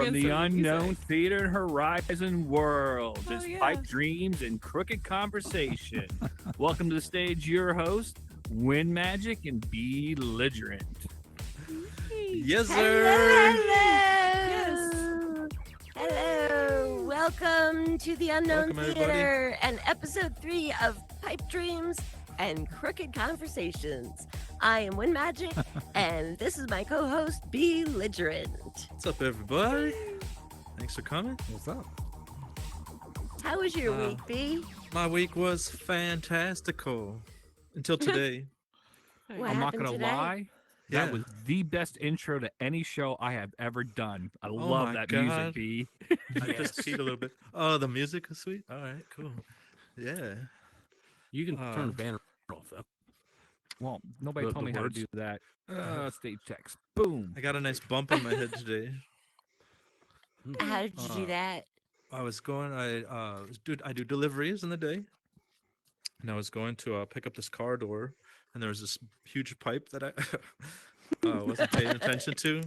From the unknown theater and horizon world, Oh, it's yeah. pipe dreams and crooked conversation. Welcome to the stage, your host, Windmajik and B-Ligerent. Yes, Hello, sir. hello. Hello. Welcome to the Unknown Welcome, Theater and episode 3 of Pipe Dreams and Crooked Conversations. I am Windmajik, and this is my co-host, B-Ligerent. What's up, everybody? Thanks for coming. What's up? How was your week, B? My week was fantastical until today. What I'm not happened gonna today? lie. Yeah. That was the best intro to any show I have ever done. I love my that God. music, B. I just peed a little bit. Oh, the music is sweet. All right, cool. Yeah. You can turn the Uh, banner off, though. Well, nobody The- told the me how to words. do that. Stage text. Boom. I got a nice bump on my head today. How did you do that? I was going. I do deliveries in the day, and I was going to pick up this car door, and there was this huge pipe that I wasn't paying attention to.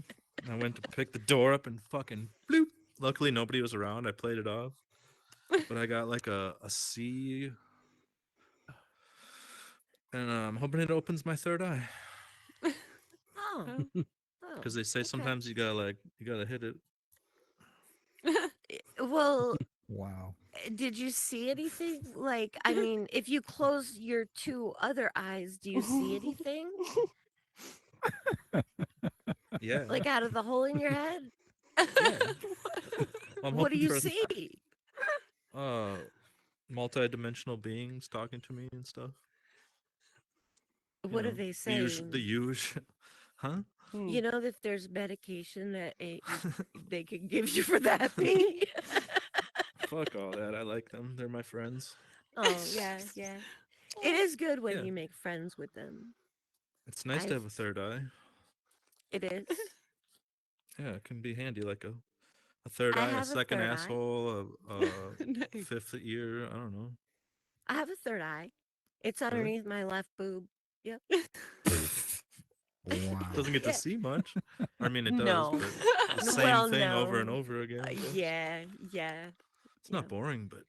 I went to pick the door up and fucking bloop. Luckily, nobody was around. I played it off, but I got like a C, and I'm hoping it opens my third eye Oh. because they say sometimes you gotta hit it. Well, Wow. did you see anything? Like, I mean, if you close your two other eyes, do you see anything? Yeah. Like out of the hole in your head? yeah. I'm What do hoping you for, see? multi-dimensional beings talking to me and stuff. What are know, they The saying? usual, huh? You know, if there's medication that they can give you for that thing. Fuck all that. I like them. They're my friends. Oh, yeah, yeah. It is good when Yeah. you make friends with them. It's nice to I've- have a third eye. It is. Yeah, it can be handy, like a third I eye, a have a second third eye. asshole, a Nice. fifth ear. I don't know. I have a third eye. It's Really? underneath my left boob. Yep. Wow. Doesn't get to Yeah. see much. I mean, it does, No. but the same Well, thing over and no. over again. so Yeah, yeah, It's not boring, but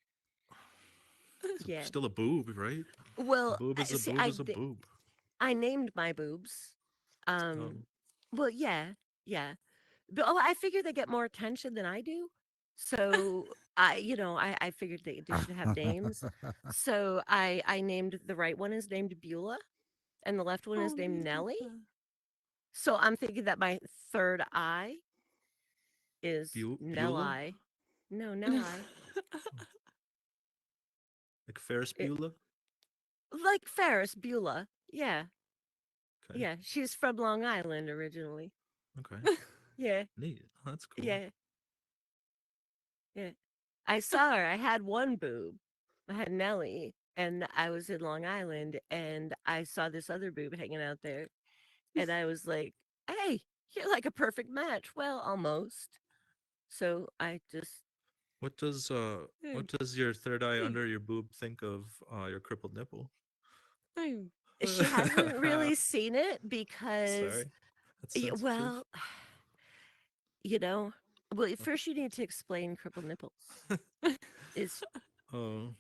yeah. still a boob, right? Well, A boob is a see, boob is a boob. I named my boobs. Oh. Well, yeah, yeah. But I figured they get more attention than I do. So I figured they should have names. So I named the right one is named Beulah, and the left one is named Nellie. So I'm thinking that my third eye is Beulah? Nellie. No, Nellie. Like Ferris It- Bueller. Like Ferris Beulah. Yeah, Okay. yeah. She's from Long Island originally. Okay. Yeah, Neat. Oh, that's cool. yeah, yeah. I saw her. I had one boob. I had Nellie, and I was in Long Island, and I saw this other boob hanging out there, and I was like, "Hey, you're like a perfect match." Well, almost. So I just What does your third eye under your boob think of your crippled nipple? she hasn't really seen it because Sorry. That's sensitive. well, well, first you need to explain crippled nipples. Is Oh,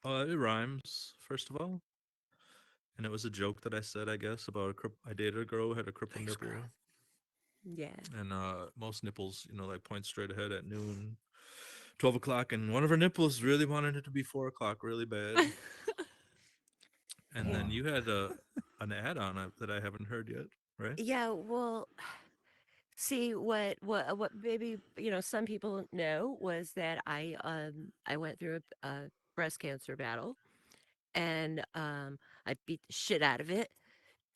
it rhymes, first of all. And it was a joke that I said, I guess, about I dated a girl who had a crippled Thanks, nipple. girl. Yeah. And most nipples, like point straight ahead at noon, 12 o'clock. And one of her nipples really wanted it to be 4 o'clock really bad. And then Wow. you had an add-on that I haven't heard yet, right? Yeah, well, see what maybe some people know was that I went through a breast cancer battle, and I beat the shit out of it,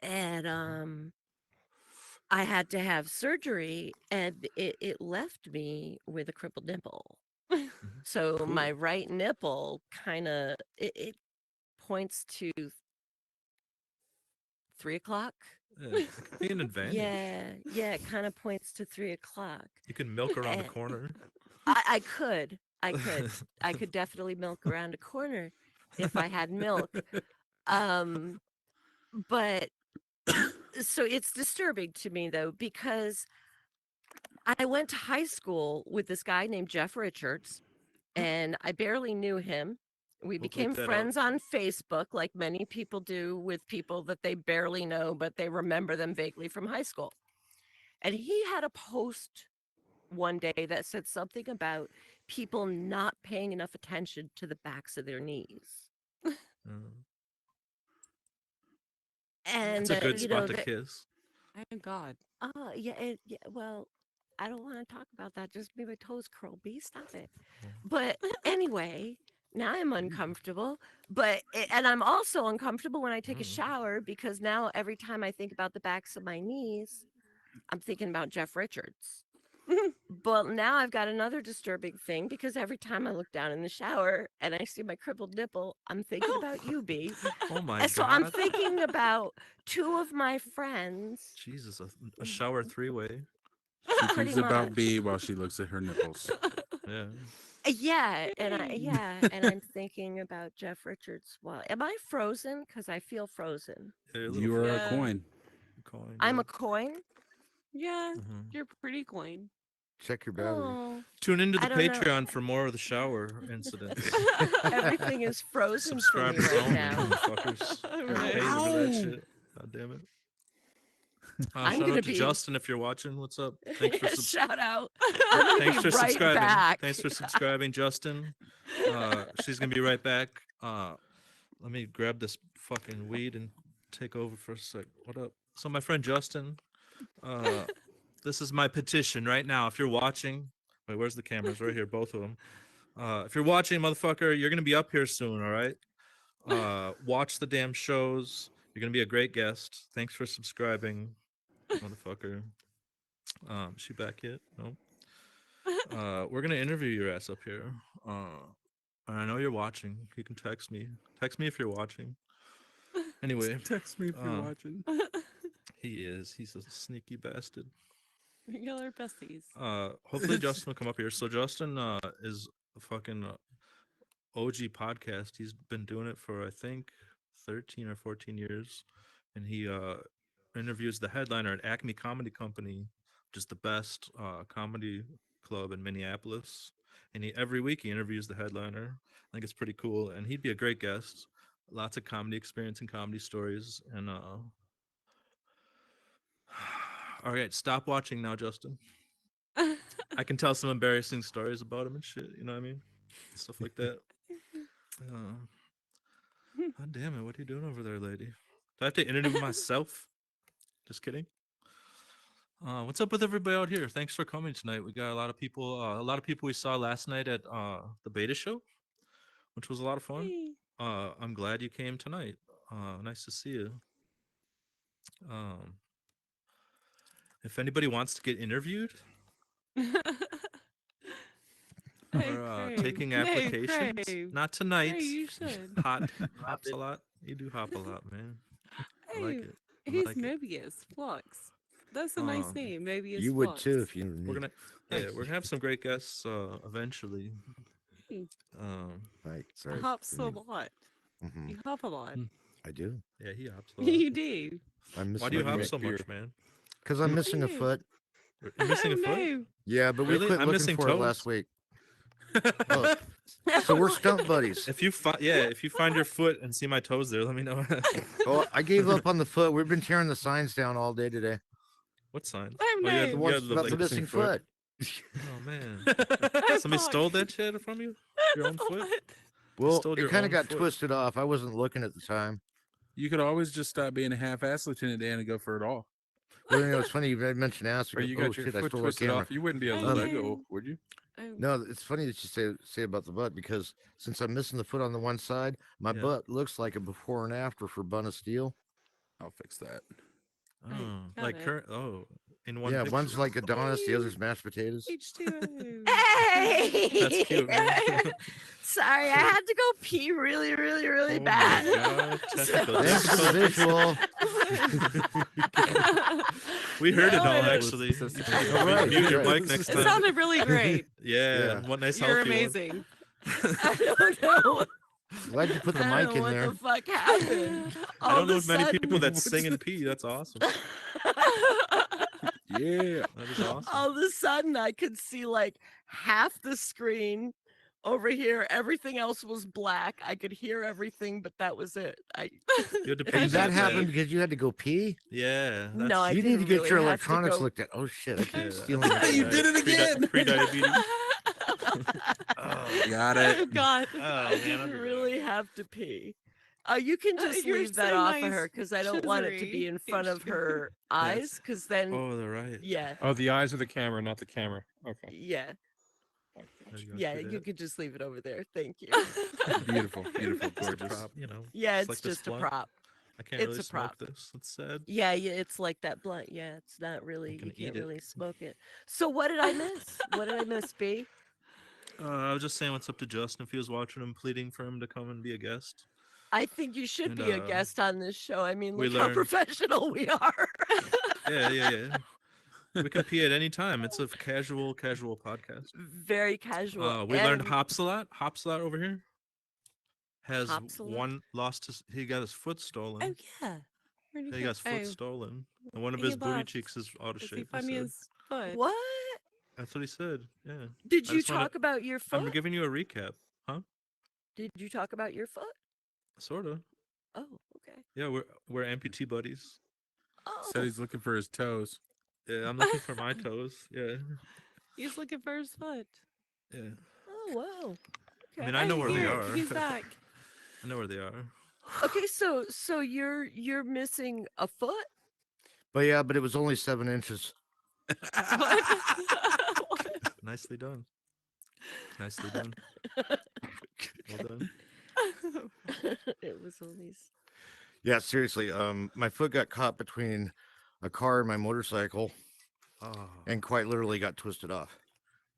and I had to have surgery, and it left me with a crippled nipple. So Cool. my right nipple kind of it points to 3 o'clock. Yeah, it could be an advantage. Yeah, it kind of points to 3 o'clock. You can milk around the And- corner. I could. I could definitely milk around a corner if I had milk. But so it's disturbing to me though, because I went to high school with this guy named Jeff Richards, and I barely knew him. We We'll bleep became that out. friends on Facebook, like many people do with people that they barely know, but they remember them vaguely from high school. And he had a post one day that said something about people not paying enough attention to the backs of their knees. Mm. And It's a good you spot know to that kiss. Thank God. yeah, well, I don't want to talk about that. Just made my toes curl. B, stop it. But anyway, now I'm uncomfortable. And I'm also uncomfortable when I take a Mm. shower because now every time I think about the backs of my knees, I'm thinking about Jeff Richards. But now I've got another disturbing thing because every time I look down in the shower and I see my crippled nipple, I'm thinking about you, B. Oh my And so I'm God. thinking about two of my friends. Jesus, a shower three-way. She Pretty thinks about much. B while she looks at her nipples. Yeah. And I'm thinking about Jeff Richards. Well, am I frozen? Because I feel frozen. Yeah, you're a little You are Yeah. a coin. coin, I'm yeah. a coin. Yeah, Mhm. you're pretty coin. Check your battery. Oh, Tune into the I don't know. Patreon for more of the shower incidents. everything is frozen for me Subscribers right only, now. motherfuckers. Gotta Right. pay for that Ow. shit. God damn it. I'm Shout gonna out to be- Justin if you're watching. What's up? Thanks for Shout out. I'm gonna Thanks be for right subscribing. back. Thanks for subscribing, Justin. She's gonna be right back. Let me grab this fucking weed and take over for a sec. What up? So my friend Justin, this is my petition right now. If you're watching, wait, where's the cameras? Right here, both of them. If you're watching, motherfucker, you're gonna be up here soon. All right. Watch the damn shows. You're gonna be a great guest. Thanks for subscribing, motherfucker. She back yet? No. We're gonna interview your ass up here. And I know you're watching. You can text me. Text me if you're watching. Anyway, Text me if you're um, watching. he is. He's a sneaky bastard. Y'all are besties. Hopefully Justin will come up here. So Justin is a fucking OG podcast. He's been doing it for I think 13 or 14 years, and he interviews the headliner at Acme Comedy Company, which is the best comedy club in Minneapolis. And every week he interviews the headliner. I think it's pretty cool, and he'd be a great guest. Lots of comedy experience and comedy stories. And all right, stop watching now, Justin. I can tell some embarrassing stories about him and shit. You know what I mean? Stuff like that. God damn it! What are you doing over there, lady? Do I have to interview myself? Just kidding. What's up with everybody out here? Thanks for coming tonight. We got a lot of people. A lot of people we saw last night at the beta show, which was a lot of fun. Hey. I'm glad you came tonight. Nice to see you. If anybody wants to get interviewed Hey, or Crave. taking Hey, applications, Crave. not tonight. Hey, you should. Hot hops a lot. You do hop a lot, man. I like Hey, it. I he's like it. Mobius Flux. That's a nice name. Mobius You would Flux. too if you. We're gonna, we're gonna have some great guests eventually. Hey, Right. Sorry. hops a lot. Mhm, You hop a lot. I do. Yeah, he hops a lot. You do. I'm missing. Why do you a hop foot. so much, man? Because I'm missing a you? foot. You're missing a Oh, foot. no. Yeah, but we Really? quit I'm looking missing for it last toes. week. Oh, so we're stunt buddies. If you find, if you find your foot and see my toes there, let me know. Oh, I gave up on the foot. We've been tearing the signs down all day today. What sign? Oh, you had, no. The you ones had the, about like, the missing foot. Oh man, Oh, somebody fuck. stole that shit from you? Your own foot? What? Well, stole it your kind of own got foot. twisted off. I wasn't looking at the time. You could always just stop being a half-ass Lieutenant Dan and go for it all. Well, you know, it's funny you mentioned ass. Or you Oh got your shit! I foot stole a twisted camera. off. You wouldn't be able to Oh, let no. go, would you? Oh, No, it's funny that you say about the butt because since I'm missing the foot on the one side, my Yeah. butt looks like a before and after for Bun of Steel. I'll fix that. Oh, got like it. current. Oh, in one. Yeah, picture. one's like Adonis, the other's mashed potatoes. H2O. Hey! That's cute, man. Sorry, I had to go pee really, really, really Oh my bad. God, technical Thanks for the visual. We heard it No, all it actually. You was- should All right, mute your great. mic next It time. sounded really great. Yeah, Yeah. what nice You're healthy one. amazing. I don't know. Glad you put the I mic don't know in what there. the fuck happened. I All don't know of if a many people sudden- that sing and pee. That's awesome. Yeah. That is awesome. All of a sudden, I could see like half the screen over here. Everything else was black. I could hear everything, but that was it. You had to pee And that bad. happened because you had to go pee. Yeah. No, I You need to didn't get really your have to electronics go- looked at. Oh shit! I keep Yeah, stealing. that's You your did it again. Pre-diabetes. Got Oh it. God! Oh, I man, didn't I'll be back. really have to pee. You can just You're leave that so off of nice, her because I don't want it to be Chisary. in front of Yes. her eyes. Because then, Oh, they're right. yeah, Oh, the eyes of the camera, not the camera. Okay. yeah, There you go, yeah. see You that? could just leave it over there. Thank you. Beautiful, beautiful, It's a gorgeous. prop, you know. Yeah, like it's this just a blunt. prop. I can't It's really a smoke prop. this. It's sad. Yeah, it's like that blunt. Yeah, it's not really. gonna You eat can't it. really smoke it. So what did I miss? What did I miss, B? I was just saying what's up to Justin if he was watching him, pleading for him to come and be a guest. I think you should And, be a guest on this show. I mean, we look how learned- professional we are. Yeah. We can pee at any time. It's a casual podcast. Very casual. We learned and- Hopsalot. Hopsalot over here has Hopsalot? he got his foot stolen. Oh yeah. Where'd Yeah, he got his foot oh, stolen. And one of he his booty left. cheeks is out of does he shape. he find me said. his foot? What? That's what he said. Yeah. Did I you just wanna- talk about your foot? I'm giving you a recap. Huh? Did you talk about your foot? Sorta. Oh, okay. Yeah, we're amputee buddies. Oh, Said he's looking for his toes. Yeah, I'm looking for my toes. Yeah. He's looking for his foot. Yeah. oh wow. I mean, I know Oh, where they here, are. He's back. I know where they are. Okay, so you're missing a foot? But yeah, but it was only 7 inches. Nicely done. Nicely done. Well done. It was only. Yeah, seriously. My foot got caught between a car and my motorcycle, Oh. and quite literally got twisted off.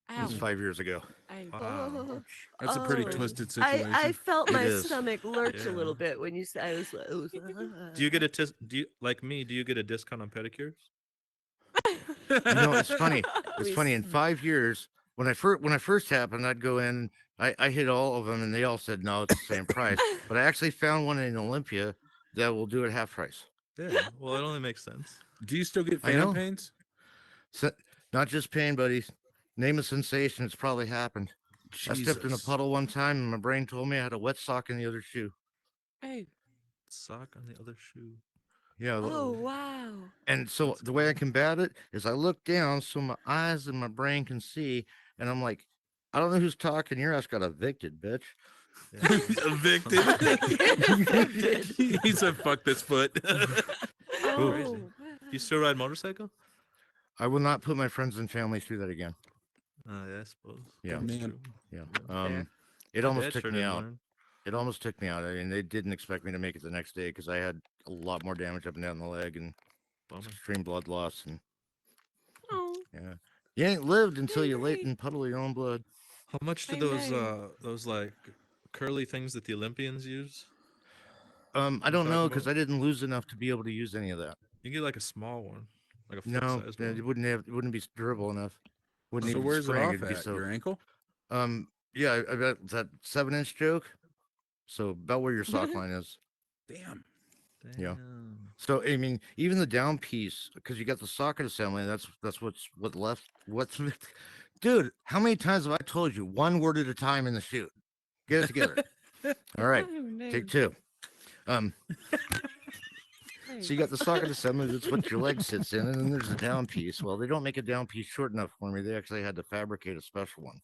It was Ow. 5 years ago. Ow. Wow. That's a pretty Oh. twisted situation. I felt It my is. stomach lurch a Yeah. little bit when you said I was. Do you get a do you like me? Do you get a discount on pedicures? You know, it's funny. It's We funny. In 5 years, when I first happened, I'd go in. I hit all of them, and they all said no, it's the same price. But I actually found one in Olympia that will do it half price. Yeah. Well, it only makes sense. Do you still get I phantom know. pains? So, not just pain, buddies. Name a sensation. It's probably happened. I stepped in a Jesus. puddle one time, and my brain told me I had a wet sock in the other shoe. Oh. Sock on the other shoe. Yeah. Oh wow. And so the way I combat it is I look down so my eyes and my brain can see, and I'm like, I don't know who's talking. Your ass got evicted, bitch. Yeah. Evicted. He said, "Fuck this foot." Oh. Crazy. wow. You still ride motorcycle? I will not put my friends and family through that again. Yeah, I suppose. Yeah. That's Man. true. Yeah. Fair. It My almost dad took sure me didn't out. learn. It almost took me out. I mean, they didn't expect me to make it the next day because I had a lot more damage up and down the leg and Bummer. extreme blood loss. And Oh. yeah, you ain't lived until you late and puddle your own blood. How much do I those like curly things that the Olympians use? I You don't talking know because about? I didn't lose enough to be able to use any of that. You get like a small one, like a foot No, size it one. wouldn't be durable enough. Wouldn't So even where's it spring. off It'd be at? so. Your ankle? Yeah, I got that 7-inch joke. So about where your sock line is. Damn. Yeah. Damn. So I mean, even the down piece, because you got the socket assembly. That's what left. Dude? How many times have I told you? One word at a time in the shoot. Get it together. All right, Oh, no. take 2. Oh. So you got the socket assembly. That's what your leg sits in, and then there's a down piece. Well, they don't make a down piece short enough for me. They actually had to fabricate a special one.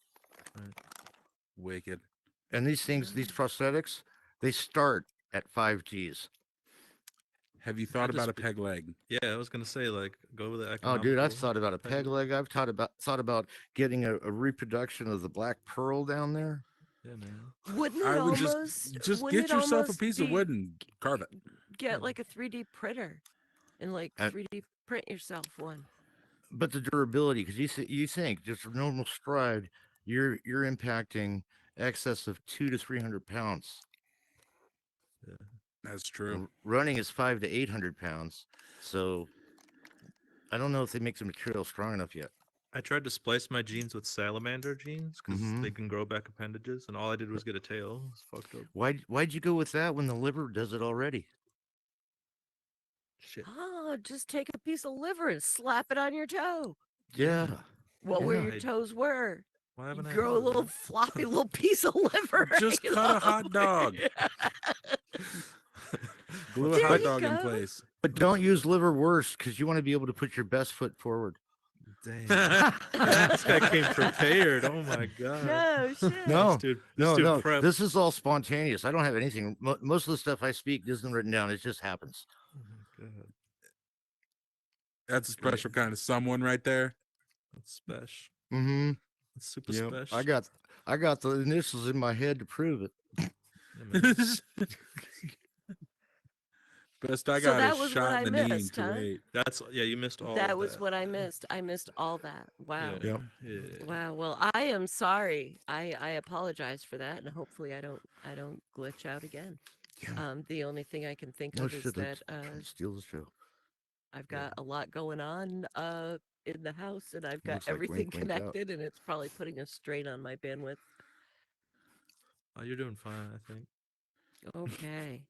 Wicked. And these things, these prosthetics, they start at 5 Gs. Have you thought just about a be- peg leg? Yeah, I was gonna say like go with the. Oh, dude, I've economical thought about a peg leg. I've thought about getting a reproduction of the black pearl down there. Yeah, man. Wouldn't it I would almost just wouldn't get it yourself a almost piece of be- wood and carve it. Get like a 3D printer and like Uh, 3D print yourself one. But the durability, because you think just a normal stride, you're impacting excess of 200 to 300 pounds. That's true. And running is 500 to 800 pounds. So I don't know if they make the material strong enough yet. I tried to splice my jeans with salamander jeans because Mhm. they can grow back appendages, and all I did was get a tail. It's fucked up. Why'd you go with that when the liver does it already? Shit. Oh, just take a piece of liver and slap it on your toe. Yeah. What where Yeah. your toes were. Why You haven't I grow a thought of little that? floppy little piece of liver. Just you cut a know? hot dog. Glue a There hot you dog in go. place. But don't use liverwurst because you want to be able to put your best foot forward. Damn. This guy came prepared. Oh my god. No shit. No, This no, dude no. prepped. This is all spontaneous. I don't have anything. Most of the stuff I speak isn't written down. It just happens. Oh my god. That's a special kind of someone right there. That's special. Mm-hmm. That's super Yep. special. I got the initials in my head to prove it. Yeah, man. Best I So got that is was shot what in I the knee in missed, huh? Kuwait. That's you missed all That of was that. what I missed. I missed all that. Wow. Yeah. Yep. Yeah. Wow. Well, I am sorry. I apologize for that, and hopefully I don't glitch out again. Yeah. The only thing I can think No of is shit. that Let's steal the show. I've got a lot going on in the house, and I've got Looks like everything wink, wink out. connected, and it's probably putting a strain on my bandwidth. Oh, you're doing fine, I think. Okay.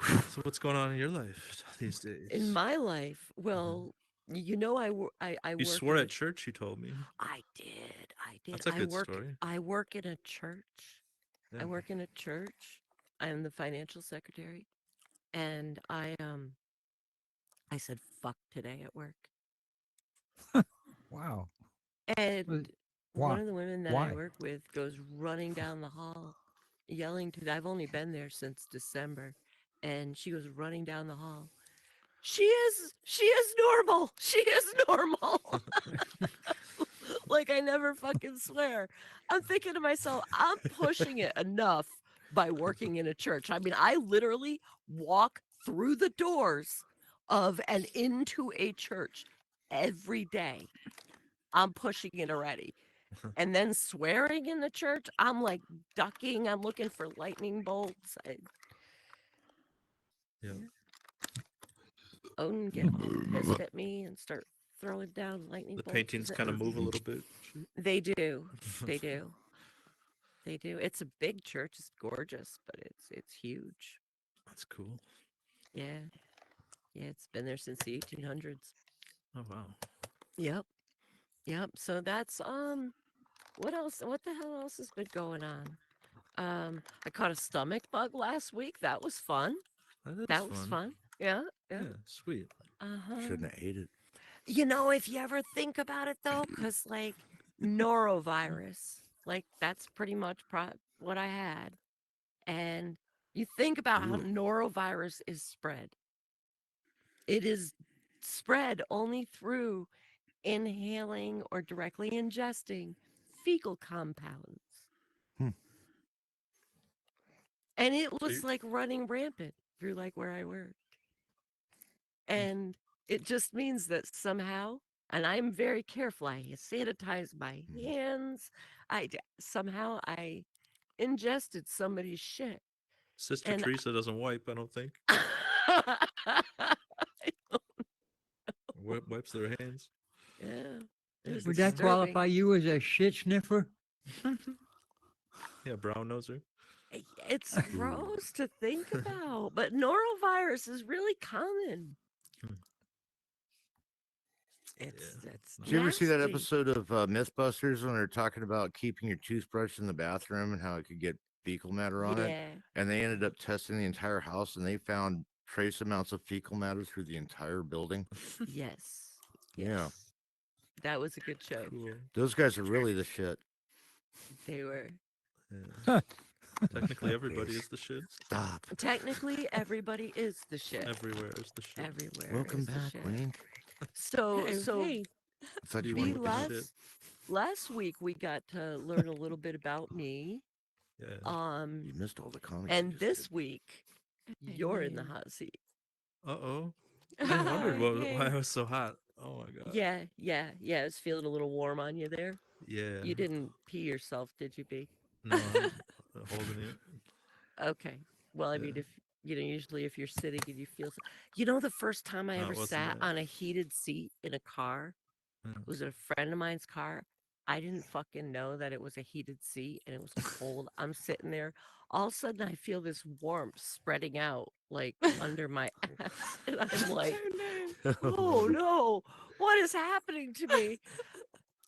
So what's going on in your life these days? In my life, well, you know, I you work swore in at church. You told me. I did. I did. That's a good work. story. I work in a church. Yeah. I work in a church. I'm the financial secretary, and I said fuck today at work. Wow. And Why? one of the women that Why? I work with goes running down the hall, yelling to. I've only been there since December, and she goes running down the hall. She is normal. She is normal. Like I never fucking swear. I'm thinking to myself, I'm pushing it enough by working in a church. I mean, I literally walk through the doors of and into a church every day. I'm pushing it already. And then swearing in the church, I'm like ducking. I'm looking for lightning bolts. Yeah. Odin get all pissed at me and start throwing down lightning The bolts. paintings kind of move a little bit. They do. They do. They do. It's a big church. It's gorgeous, but it's huge. That's cool. Yeah. Yeah, it's been there since the 1800s. Oh wow. Yep. Yep. So that's what else? What the hell else has been going on? I caught a stomach bug last week. That was fun. That Was fun. Yeah. Yeah. Yeah, sweet. Uh-huh. Shouldn't have ate it. You know, if you ever think about it though, because like norovirus, like that's pretty much what I had. And you think about how Ooh. norovirus is spread. It is spread only through inhaling or directly ingesting fecal compounds. Hmm. And it So was you- like running rampant through like where I work. And it just means that somehow, and I'm very careful, I sanitize my hands. Somehow I ingested somebody's shit. Sister And Teresa doesn't wipe. I don't think. Wipes their hands. Yeah. It was Would that disturbing. qualify you as a shit sniffer? Yeah, brown noser. It's gross to think about, but norovirus is really common. Hmm. It's Did you ever see that nasty. episode of Mythbusters when they're talking about keeping your toothbrush in the bathroom and how it could get fecal matter on it? Yeah. And they ended up testing the entire house and they found trace amounts of fecal matter through the entire building. Yes. Yeah. Yes. That was a good show. Cool. Those guys are really the shit. They were. Yeah. Technically, everybody is the shit. Stop. Technically, everybody is the shit. Everywhere is the shit. Everywhere. Welcome is the back, shit. Wayne. So, Hey, I thought you Be wanted like to the go. shit. last week we got to learn a little bit about me. Yeah. You missed all the comics. And this week you're in the Hey. hot seat. Uh oh. I wondered why Hey. I was so hot. Oh my god. Yeah. It's feeling a little warm on you there. Yeah. You didn't pee yourself, did you, B? No, I'm holding it. Okay. Well, I mean, Yeah. if usually if you're sitting and you feel, you know, the first time I No, it ever wasn't sat that. on a heated seat in a car Yeah. was a friend of mine's car. I didn't fucking know that it was a heated seat and it was cold. I'm sitting there. all of a sudden I feel this warmth spreading out like under my ass. And I'm like, oh no, what is happening to me?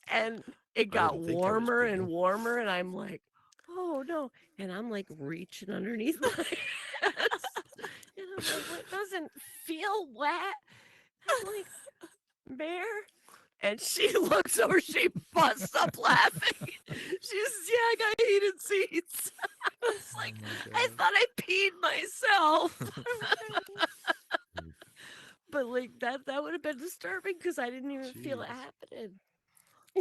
And it I got didn't think I was warmer and peeing. warmer, and I'm like, oh no. And I'm like reaching underneath my ass. And I'm like, well, it doesn't feel wet. I'm like, Bear? And she looks over, she busts up laughing. She says, yeah, I got heated seats. I was like, I thought I peed myself. But like that would have been disturbing because I didn't even feel it Jeez. happening.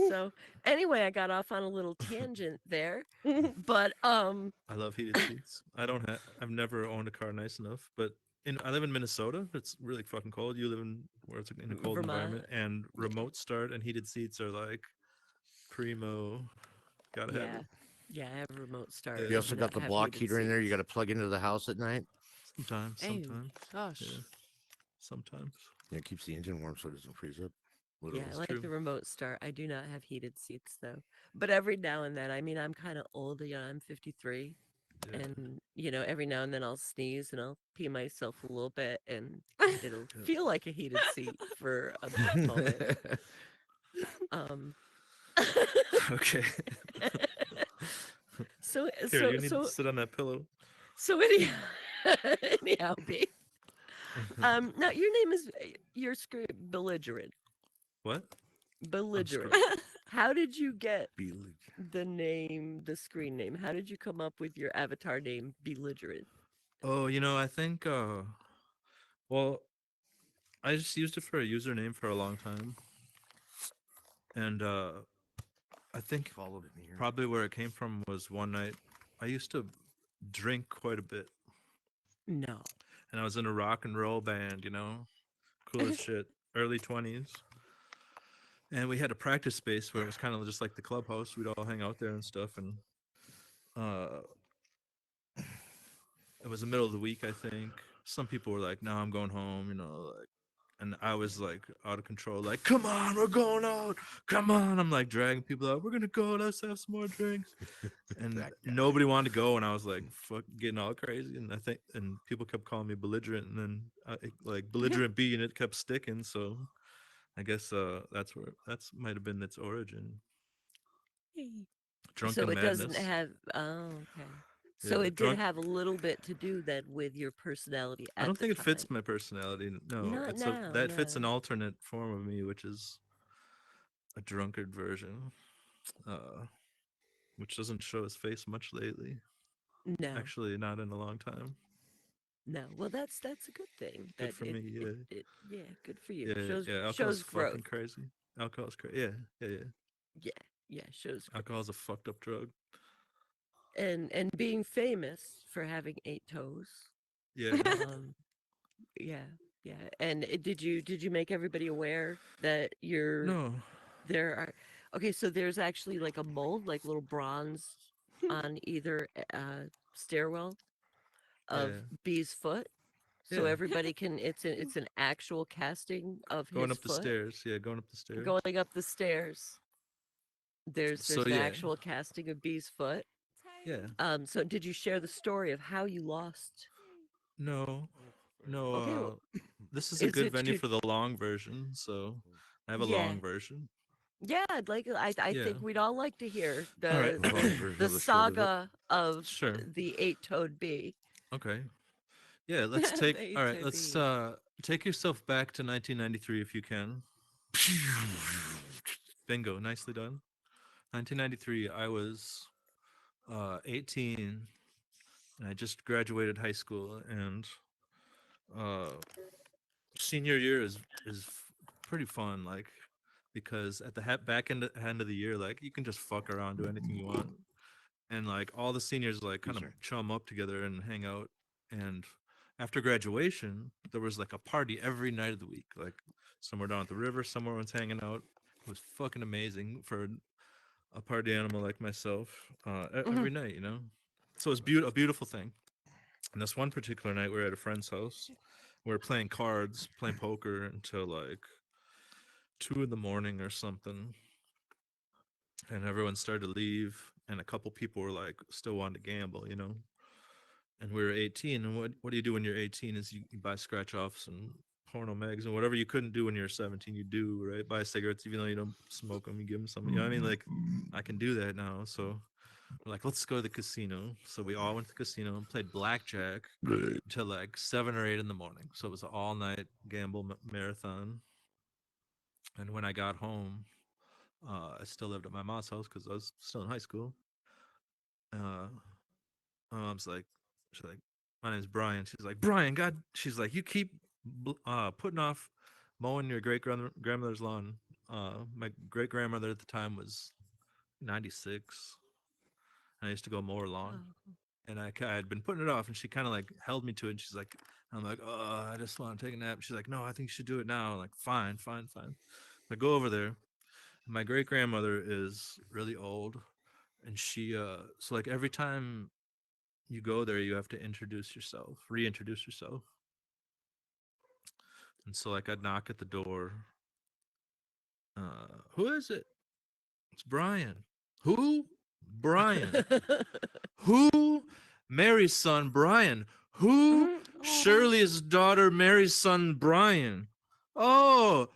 So anyway, I got off on a little tangent there. But I love heated seats. I've never owned a car nice enough, but I live in Minnesota. It's really fucking cold. You live in where it's in a cold environment, Vermont. and remote start and heated seats are like primo. Gotta have Yeah. it. Yeah, I have a remote start. Yeah. You I also do got not the have block heated heater in there. You seats. got to plug into the house at night. Sometimes, Oh, sometimes, gosh. yeah, sometimes. Yeah, it keeps the engine warm so it doesn't freeze up. Yeah, Literally. I like true. the remote start. I do not have heated seats though. But every now and then, I mean, I'm kind of old. I'm 53. Yeah. And, every now and then I'll sneeze and I'll pee myself a little bit and it'll Yeah. feel like a heated seat for a moment. Um, Okay. so, Here, so, you need to so, sit on that pillow. so anyhow, anyhow, B. Now your name is, your script, Belligerent. What? Belligerent. How did you get Be- the name, the screen name? How did you come up with your avatar name, Belligerent? Oh, I think well, I just used it for a username for a long time. And I think Followed it in here. probably where it came from was one night I used to drink quite a bit, No. and I was in a rock and roll band, cool as shit, early 20s. And we had a practice space where it was kind of just like the clubhouse. We'd all hang out there and stuff. And uh, it was the middle of the week, I think. Some people were like, "No, I'm going home," like, and I was like out of control, like, "Come on, we're going out. Come on!" I'm like dragging people out. We're gonna go. Let's have some more drinks. And That guy. nobody wanted to go, and I was like, "Fuck," getting all crazy. And and people kept calling me belligerent, and then like belligerent B, and it kept sticking. So I guess that's might have been its origin. So Drunken it doesn't madness. have, oh, okay. So Yeah, it did drunk. have a little bit to do then with your personality I at don't the think it fits time. my personality. No, Not now, that fits an no. alternate form of me, which is a drunkard version, uh, which doesn't show his face much lately. No, Actually, not in a long time. no. Well, that's a good thing. Good That for me. Yeah, yeah, good for you. yeah, Shows yeah. Alcohol's shows growth. fucking crazy. Alcohol's crazy. Yeah, yeah, yeah. Yeah, yeah, shows growth. Alcohol's a fucked up drug. And being famous for having 8 toes. Yeah. Um, yeah, yeah. And did you make everybody aware that No. there are, okay, so there's actually like a mold, like little bronze on either stairwell of Yeah. B's foot. So Yeah. everybody can, it's an actual casting of Going his up the foot stairs. Yeah, going up the stairs. going up the stairs. There's So, an yeah. actual casting of B's foot. Yeah. So did you share the story of how you lost? No. No. Okay, well, This is a is good it venue too, for the long version, so I have a yeah. long version. Yeah, I Yeah. think we'd all like to hear All right. The long version the of the short of it. saga of Sure. the 8-toed bee. Okay. Yeah, let's The take all right, let's HIV. take yourself back to 1993 if you can. Bingo, nicely done. 1993, I was 18 and I just graduated high school, and uh senior year is pretty fun, like, because at the back end of the year, like, you can just fuck around, do anything you want, and like all the seniors like kind of chum up together and hang out. And after graduation, there was like a party every night of the week, like somewhere down at the river, somewhere was hanging out. It was fucking amazing for a party animal like myself. Every night, so it's a beautiful thing. And this one particular night, we were at a friend's house. We were playing cards, playing poker until like 2 in the morning or something. And everyone started to leave, and a couple people were like still wanting to gamble. and we were 18. And what do you do when you're 18? Is you buy scratch offs and porno mags and whatever you couldn't do when you're 17. You do, right? Buy cigarettes even though you don't smoke them. You give them some. You know what I mean? Like I can do that now. So we're like, let's go to the casino. So we all went to the casino and played blackjack until like 7 or 8 in the morning. So it was an all night gamble marathon. And when I got home, I still lived at my mom's house because I was still in high school. Uh, my mom's like, she's like, my name's Brian. She's like, Brian, God, she's like, you keep putting off mowing your great grandmother's lawn. My great grandmother at the time was 96. And I used to go mow her lawn. And I had been putting it off, and she kind of like held me to it. And she's like, I'm like, oh, I just want to take a nap. She's like, no, I think you should do it now. I'm like, fine. I go over there. My great grandmother is really old, and she so like every time you go there, you have to reintroduce yourself. And so like I'd knock at the door. Who is it? It's Brian. Who? Brian. Who? Mary's son, Brian. Who? Shirley's daughter, Mary's son, Brian. Oh,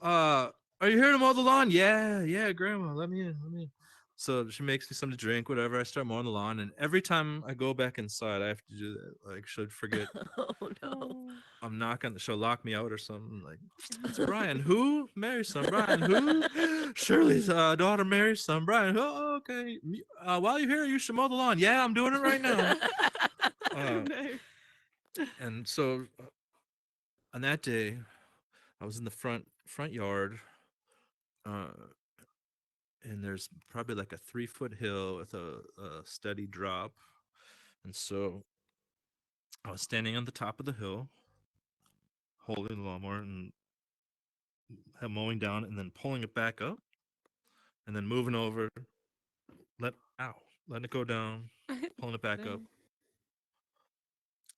are you here to mow the lawn? Yeah, Grandma, let me in. So she makes me something to drink, whatever. I start mowing the lawn, and every time I go back inside, I have to do that. Like, she'll forget. Oh no. I'm knocking. She'll lock me out or something. Like, it's Brian. Who? Mary's son, Brian. Who? Shirley's daughter, Mary's son, Brian. Oh, okay. While you're here, you should mow the lawn. Yeah, I'm doing it right now. And so on that day, I was in the front yard, and there's probably like a 3-foot hill with a steady drop. And so I was standing on the top of the hill, holding the lawnmower and mowing down, and then pulling it back up, and then moving over, letting it go down, pulling it back up,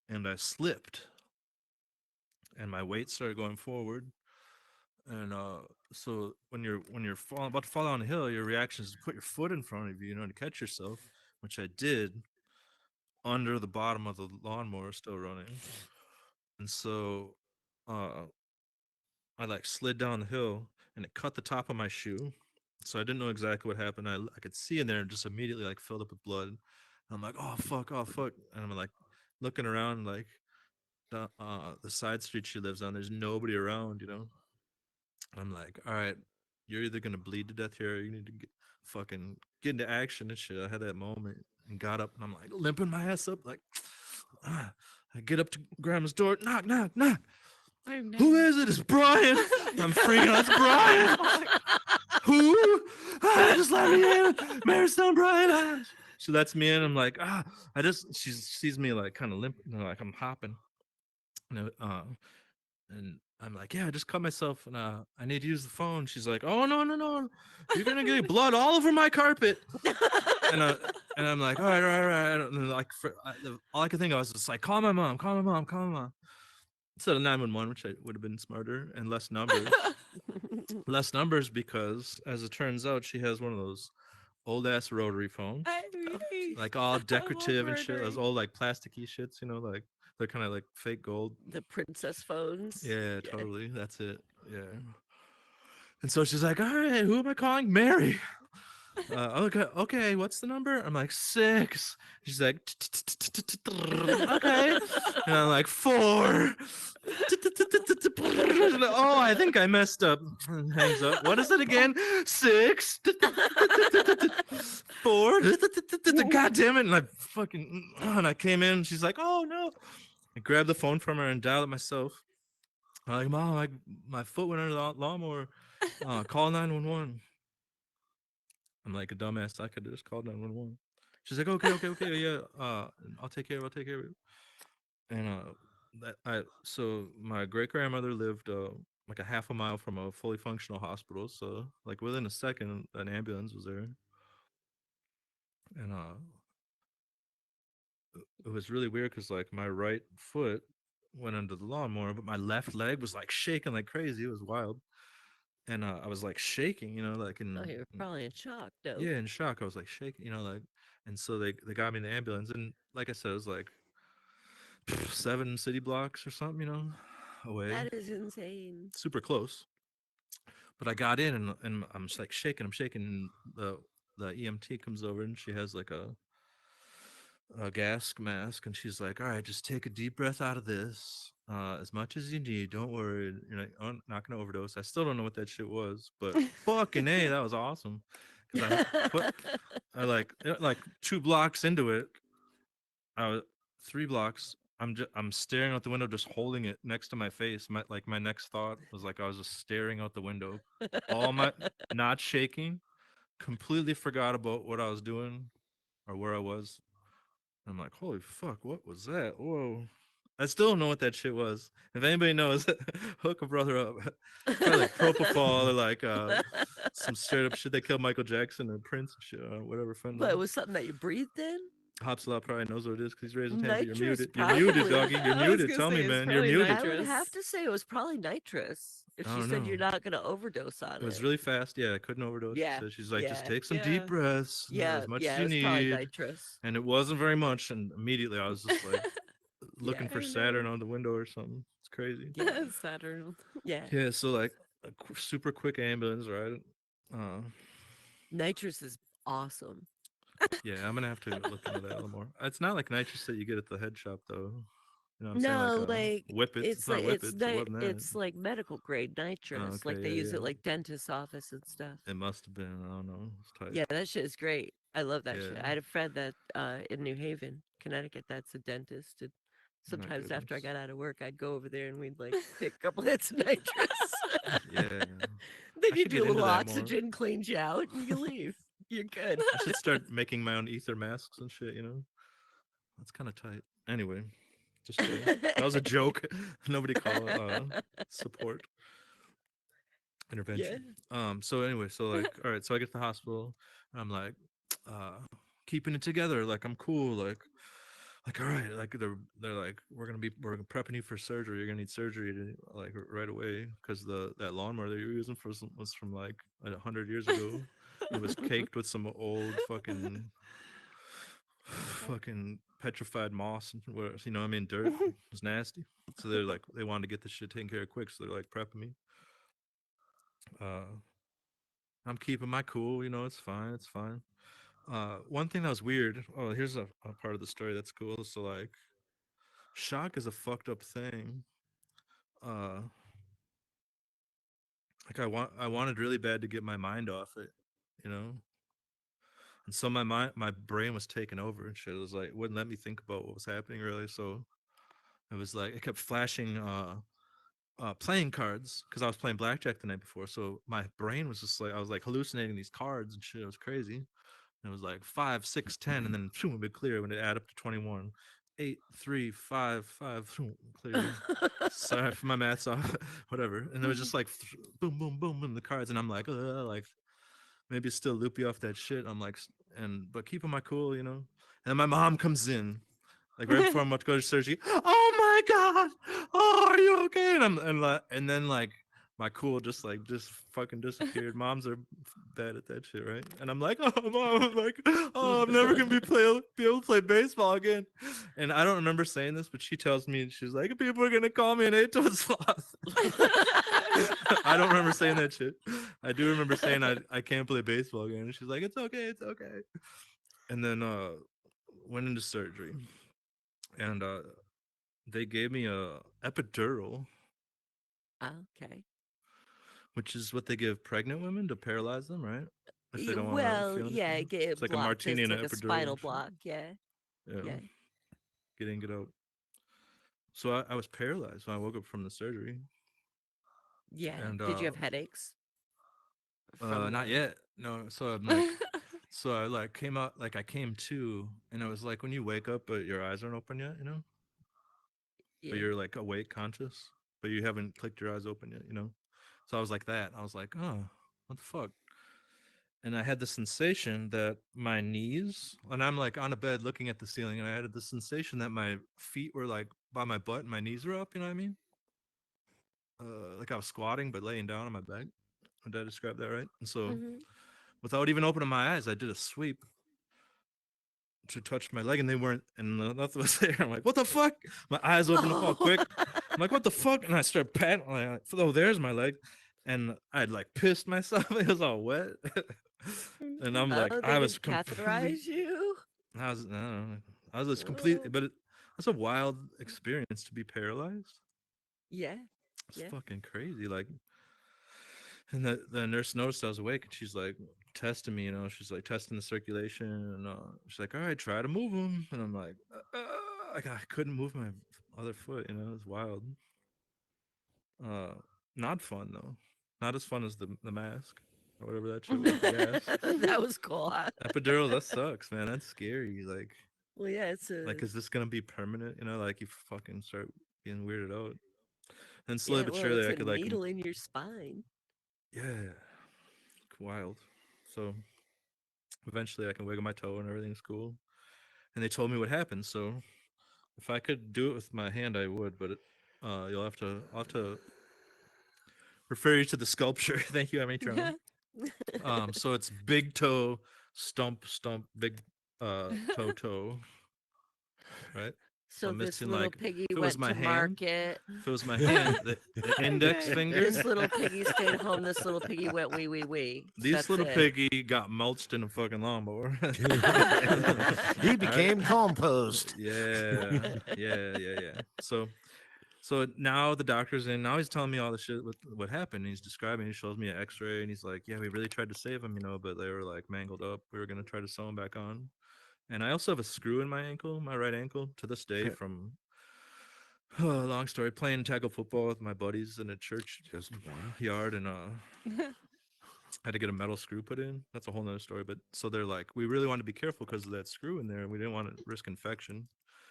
and I slipped, and my weight started going forward. And so when you're about to fall down a hill, your reaction is to put your foot in front of you, to catch yourself, which I did under the bottom of the lawnmower still running. And so I like slid down the hill, and it cut the top of my shoe. So I didn't know exactly what happened. I could see in there and just immediately like filled up with blood. And I'm like, oh fuck. And I'm like looking around, like the side street she lives on, there's nobody around. I'm like, all right, you're either gonna bleed to death here, or you need to get into action and shit. I had that moment and got up, and I'm like limping my ass up, like I get up to grandma's door, knock. Who is it? It's Brian. I'm freaking out. It's Brian. Who? Just let me in. Mary's son, Brian. She lets me in. I'm like, she sees me like kind of limp, like I'm hopping. And I'm like, yeah, I just cut myself, and I need to use the phone. She's like, oh no, you're gonna get blood all over my carpet. and I'm like, all right. And then, like, all I could think of was just like, call my mom. Instead of 911, which would have been smarter and less numbers. Less numbers because, as it turns out, she has one of those old ass rotary phones, like all decorative and shit. Those old like plasticky shits, like they're kind of like fake gold. The princess phones. Yeah, totally. That's it. Yeah. And so she's like, all right, who am I calling? Mary. Okay, what's the number? I'm like 6. She's like, okay. And I'm like 4. Oh, I think I messed up. And hangs up. What is it again? 6. 4. God damn it. And and I came in. She's like, oh no. I grabbed the phone from her and dialed it myself. I'm like, Mom, my foot went under the lawnmower. Call 911. I'm like a dumbass. I could have just called 911. She's like, okay, yeah. I'll take care of it. And so my great grandmother lived like a half a mile from a fully functional hospital. So like within a second, an ambulance was there. And it was really weird because like my right foot went under the lawnmower, but my left leg was like shaking like crazy. It was wild. And I was like shaking, like in. Oh, you're probably in shock, though. Yeah, in shock. I was like shaking, like, and so they got me in the ambulance, and like I said, it was like 7 city blocks or something, away. That is insane. Super close. But I got in and I'm just like shaking. I'm shaking. And the EMT comes over and she has like a gas mask and she's like, "All right, just take a deep breath out of this, as much as you need. Don't worry. You're like, oh, not gonna overdose." I still don't know what that shit was, but fucking a, that was awesome. Because I like 2 blocks into it, I was 3 blocks. I'm staring out the window, just holding it next to my face. My next thought was like I was just staring out the window, all my not shaking, completely forgot about what I was doing or where I was. I'm like, holy fuck, what was that? Whoa. I still don't know what that shit was. If anybody knows, hook a brother up. It's probably like propofol or like some straight up shit. They killed Michael Jackson or Prince and shit, whatever. But it Fentanyl. was something that you breathed in? Hopsalot probably knows what it is because he's raising his hand. But you're Nitrous, muted. You're muted, probably. doggy. You're I was muted. gonna Tell say me, it's man. You're probably muted. I would nitrous. have to say it was probably nitrous. If I she don't said know. you're not going to overdose on It was it. really fast. Yeah, I couldn't overdose. Yeah, She said, she's like, just yeah, take some Yeah. deep breaths, Yeah, as much yeah, as it you was probably need. nitrous. And it wasn't very much. And immediately I was just like looking Yeah, for I Saturn know. on the window or something. It's crazy. yeah, Saturn. yeah. Yeah, so like a super quick ambulance, right? Nitrous is awesome. Yeah, I'm gonna have to look into that a little more. It's not like nitrous that you get at the head shop, though. You know what I'm saying? Like No, like whippets. It's not it's whippets. It wasn't that. it's like medical grade nitrous. Okay, Like they yeah, use yeah. it like dentist office and stuff. It must have been. I don't know. It's tight. Yeah, that shit is great. I love that shit. Yeah. I had a friend that in New Haven, Connecticut, that's a dentist. And My sometimes after I goodness. got out of work, I'd go over there and we'd like take a couple hits of nitrous. Yeah. Then I you should do get a into little that more. oxygen, cleans you out, and you leave. You're good. I should start making my own ether masks and shit. That's kind of tight. Anyway, just kidding. That was a joke. Nobody call support Yeah. intervention. So anyway, so like, all right, so I get to the hospital. And I'm like, uh, keeping it together. Like I'm cool. Like all right. Like they're like, we're prepping you for surgery. You're gonna need surgery like right away because that lawnmower that you're using was from like 100 years ago. It was caked with some old fucking petrified moss and what I mean dirt. It was nasty. So they're like they wanted to get this shit taken care of quick, so they're like prepping me. I'm keeping my cool, it's fine, it's fine. One thing that was weird. Oh, here's a part of the story that's cool. So like shock is a fucked up thing. Uh like I wanted really bad to get my mind off it, you know? And so my brain was taken over and shit. It was like it wouldn't let me think about what was happening really. So it was like it kept flashing playing cards because I was playing blackjack the night before. So my brain was just like I was like hallucinating these cards and shit. It was crazy. And it was like 5, 6, 10, and then it would be clear when it add up to 21. 8, 3, 5, 5, clear. Sorry for my maths off, whatever. And it was just like boom, boom, boom, boom, the cards, and I'm like maybe it's still loopy off that shit. I'm like, but keeping my cool, And then my mom comes in, like right before I'm about to go to surgery. Oh my god! Oh, are you okay? And then like my cool just fucking disappeared. Moms are bad at that shit, right? And I'm like, oh mom, I'm like, oh, I'm never gonna be able to play baseball again. And I don't remember saying this, but she tells me she's like, people are gonna call me an 8-toed sloth. I don't remember saying that shit. I do remember saying I can't play baseball again. And she's like, it's okay, it's okay. And then went into surgery. And they gave me a epidural, Okay. which is what they give pregnant women to paralyze them, right? If they don't want to Well, feel yeah, anything. get It's like a blocked. martini It's and an like a epidural. spinal and shit. block. Yeah. Yeah. Yeah. Get in, get out. So I was paralyzed when I woke up from the surgery. Yeah. And Did you have headaches? not the- yet. No. So I'm like, so I like came out, like I came to, and it was like when you wake up but your eyes aren't open yet, Yeah. but you're like awake, conscious, but you haven't clicked your eyes open yet. So I was like that. I was like, oh, what the fuck? And I had the sensation that my knees, and I'm like on a bed looking at the ceiling, and I had the sensation that my feet were like by my butt and my knees were up. You know what I mean? Like I was squatting but laying down on my back. Did I describe that right? And so, Mhm. without even opening my eyes, I did a sweep to touch my leg, and they weren't, and nothing was there. I'm like, what the fuck? My eyes opened up all quick. I'm like, what the fuck? And I start patting. Like, oh, there's my leg, and I'd like pissed myself. It was all wet, and I'm like, Oh, they I was didn't completely. catheterize you? I was, I don't know. I was just completely, Oh, but that's a wild experience to be paralyzed. yeah. It's Yeah. fucking crazy. Like, and the nurse noticed I was awake, and she's like testing me. She's like testing the circulation, and she's like, "All right, try to move them." And I'm like, I couldn't move my other foot. It was wild. Uh, Not fun though. Not as fun as the mask or whatever that shit was. The gas. That was cool. Huh? Epidural. That sucks, man. That's scary. Well, yeah, it's Like, a is this gonna be permanent? Like you fucking start getting weirded out. And slowly yeah. but Well, surely, it's I a could like, needle in your spine. yeah, wild. So eventually, I can wiggle my toe and everything's cool. And they told me what happened. So if I could do it with my hand, I would. But I'll have to refer you to the sculpture. Thank you, Amitrona. So it's big toe, stump, big toe, right? So So I'm this missing little like piggy if it was went my to hand, market. if it was my hand, the index Okay. finger. This little piggy stayed home. This little piggy went wee wee wee. This That's little it. piggy got mulched in a fucking lawnmower. He became compost. Yeah. So now the doctor's in. Now he's telling me all the shit with what happened. He's describing. He shows me an X-ray, and he's like, "Yeah, we really tried to save him, but they were like mangled up. We were gonna try to sew him back on." And I also have a screw in my ankle, my right ankle, to this day from. Long story. Playing tackle football with my buddies in a church Just one. yard, and had to get a metal screw put in. That's a whole nother story. But so they're like, we really want to be careful because of that screw in there, and we didn't want to risk infection.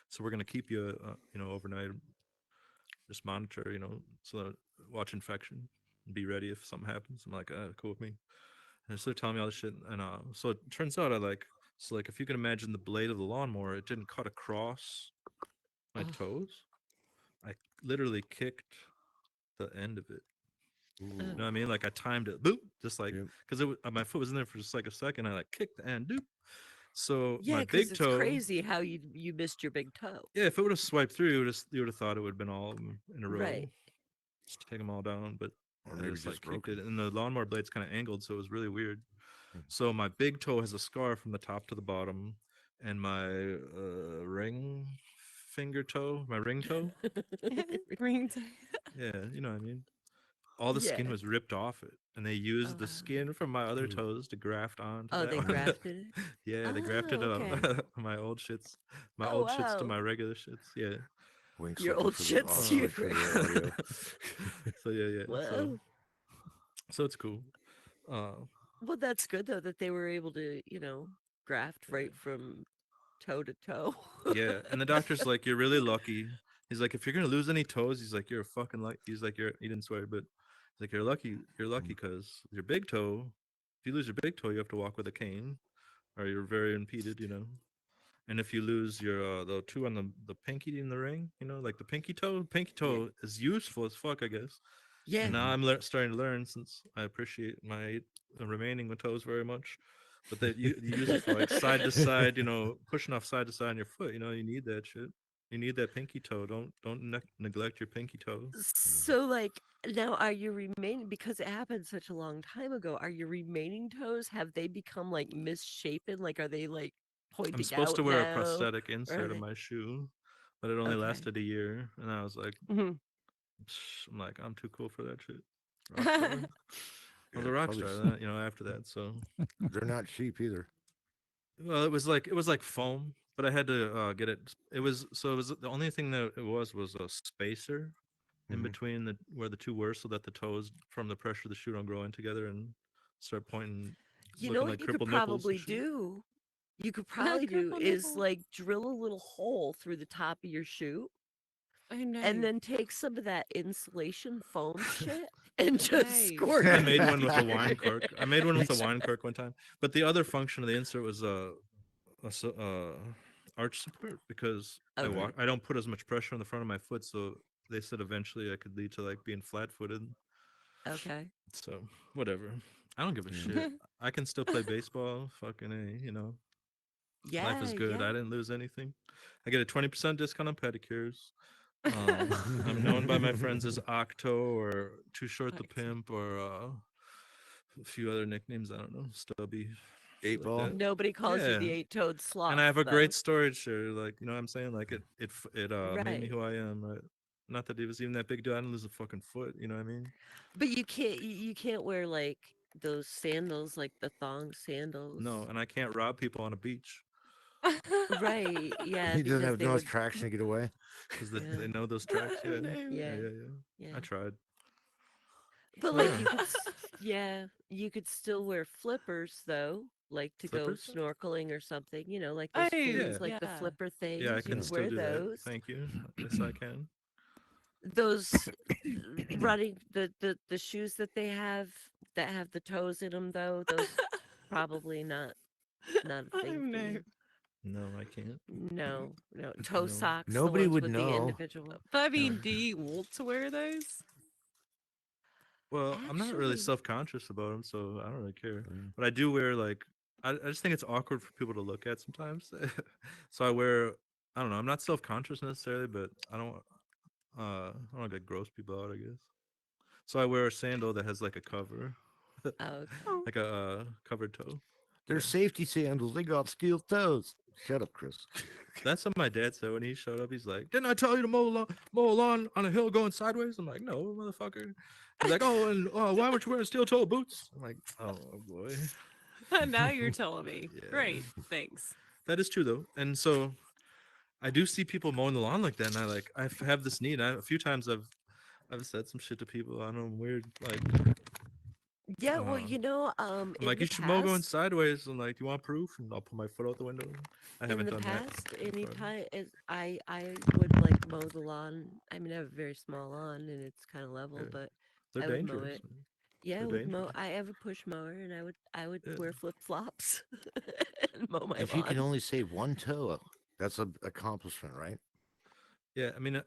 So we're gonna keep you, overnight. Just monitor, so that watch infection, and be ready if something happens. I'm like, cool with me. And so they're telling me all this shit, and so it turns out so like if you can imagine the blade of the lawnmower, it didn't cut across my toes. I literally kicked the end of it. You know what I mean? Like I timed it, boop, just like Yep. because my foot was in there for just like a second. I like kicked the end, doop. So Yeah, my because big it's toe, crazy how you missed your big toe. yeah, if it would have swiped through, you would have thought it would have been all of 'em in a row, Right. just take them all down. But Or I maybe just like just kicked broken. it, and the lawnmower blade's kind of angled, so it was really weird. Hmm. So my big toe has a scar from the top to the bottom, and my ring finger toe, my ring toe, Ring time. yeah, you know what I mean. All the Yeah. skin was ripped off it, and they used Oh, the skin from my other toes to graft onto oh, that they one. grafted it. Yeah, they Oh, grafted it okay. on my old shits, Oh to wow. my regular shits. Yeah. Wink's Your looking old for shits to your for the audio. So yeah. Whoa. So it's cool. Well, that's good though that they were able to, graft right from toe to toe. Yeah, and the doctor's like, "You're really lucky." He's like, "If you're gonna lose any toes," he's like, "You're a fucking lucky." He's like, He didn't swear, but he's like, You're lucky because your big toe. If you lose your big toe, you have to walk with a cane, or you're very impeded. And if you lose your the two on the pinky in the ring, like the pinky toe is useful as fuck, I guess. Yeah. And now I'm starting to learn, since I appreciate my remaining toes very much. But that you use it for like side to side, pushing off side to side on your foot. You need that shit. You need that pinky toe. Don't neglect your pinky toe. So, like, now are your remaining, because it happened such a long time ago, are your remaining toes, have they become like misshapen? Like, are they like I'm pointing supposed to out wear a now? prosthetic Or are insert in they my shoe, but it only okay? lasted a year, and I was like, Mhm. I'm like, I'm too cool for that shit. Rock star. I was a Yeah, rock probably star, after that. So, they're not cheap either. well, it was like foam, but I had to get it. It was the only thing that it was a spacer in Mhm. between where the two were, so that the toes from the pressure of the shoe don't grow in together and start pointing, You know looking what like you could crippled nipples and probably shit. do? You could probably do Cripple is nipple. like drill a little hole through the top of your shoe I know. and then take some of that insulation foam shit and just Nice. squirt I it made one with a in wine there. cork. I made one with a wine cork one time. But the other function of the insert was arch support, because Okay. I don't put as much pressure on the front of my foot, so they said eventually I could lead to like being flat-footed. Okay. So whatever. I don't give a Yeah. shit. I can still play baseball. Fucking A. Life is Yeah, good. I yeah. didn't lose anything. I get a 20% discount on pedicures. I'm known by my friends as Octo or Too Short the Octo. Pimp or a few other nicknames. I don't know, Stubby, shit Eight like ball. that. Nobody calls you Yeah, the eight-toed sloth, and I have a though. great storage share. Like, you know what I'm saying? Like it made me Right. who I am. Right? Not that it was even that big deal. I didn't lose a fucking foot. You know what I mean? But you can't wear like those sandals, like the thong sandals. No, and I can't rob people on a beach Right. Yeah, He doesn't because have they enough would. traction to get away. because Yeah. they know those tracks. Yeah, No. yeah, Yeah. yeah, yeah. Yeah. I tried. But So like yeah, yeah, you could still wear flippers though, like to go flippers. snorkeling or something, like those Oh, Yeah, fins, like the yeah. flipper yeah. I things. You can could still wear do that. those. Thank you. Yes, I can. Those running the shoes that they have that have the toes in them though, those probably not a Oh thing for no. you. No, I can't. No, no. Toe No. socks, the Nobody ones would with the know. individual. But I No. mean, do you want to wear those? Well, I'm not really Actually, self-conscious about them, so I don't really care. Mm. But I do wear like I just think it's awkward for people to look at sometimes. So I wear I don't know. I'm not self-conscious necessarily, but I don't want to gross people out, I guess. So I wear a sandal that has like a cover, oh, okay. Oh. like a covered toe. They're Yeah. safety sandals. They got steel toes. Shut up, Chris. That's what my dad said when he showed up. He's like, "Didn't I tell you to mow a lawn on a hill going sideways?" I'm like, "No, motherfucker." He's like, "Oh, and why weren't you wearing steel toe boots?" I'm like, "Oh boy." Now you're telling me. Yeah. Great. Thanks. That is true though, and so I do see people mowing the lawn like that, and have this need. A few times I've said some shit to people. I don't know, I'm weird. Like Yeah, well, I'm in like, the you should mow going past, sideways. And like, you want proof? And I'll put my foot out the window. I in haven't the done that. past, so far. anytime I would like mow the lawn. I mean, I have a very small lawn and it's kind of level, Yeah. but They're I would mow dangerous. it. Yeah, I They're would mow. dangerous. I have a push mower and I would Yeah. wear flip flops and mow my If you can lawn. only save one toe, that's an accomplishment, right? Yeah, I mean,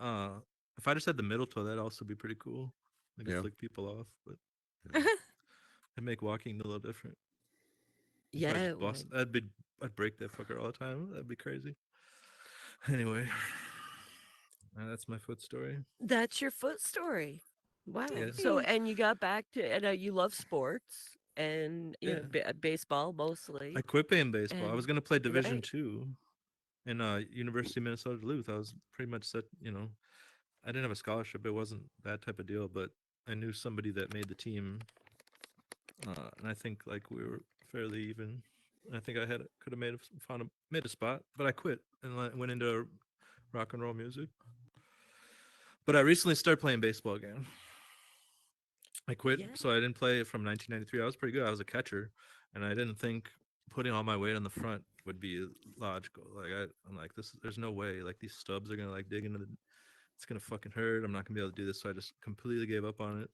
uh, if I just had the middle toe, that'd also be pretty cool. I could Yeah. flick people off, but it'd make walking a little different. If I Yeah, just it bust, would. I'd break that fucker all the time. That'd be crazy. Anyway, that's my foot story. That's your foot story. Yeah. Wow. So, and you got back to, and you love sports and Yeah. baseball I mostly. quit playing baseball. I was And gonna play Division right. Two in University of Minnesota Duluth. I was pretty much set. I didn't have a scholarship. It wasn't that type of deal, but I knew somebody that made the team, and I think like we were fairly even. I think I could have made a spot, but I quit and went into rock and roll music. But I recently started playing baseball again. I quit, Yeah. so I didn't play from 1993. I was pretty good. I was a catcher, and I didn't think putting all my weight on the front would be logical. Like I'm like this. There's no way. Like these stubs are gonna like dig into the. It's gonna fucking hurt. I'm not gonna be able to do this. So I just completely gave up on it.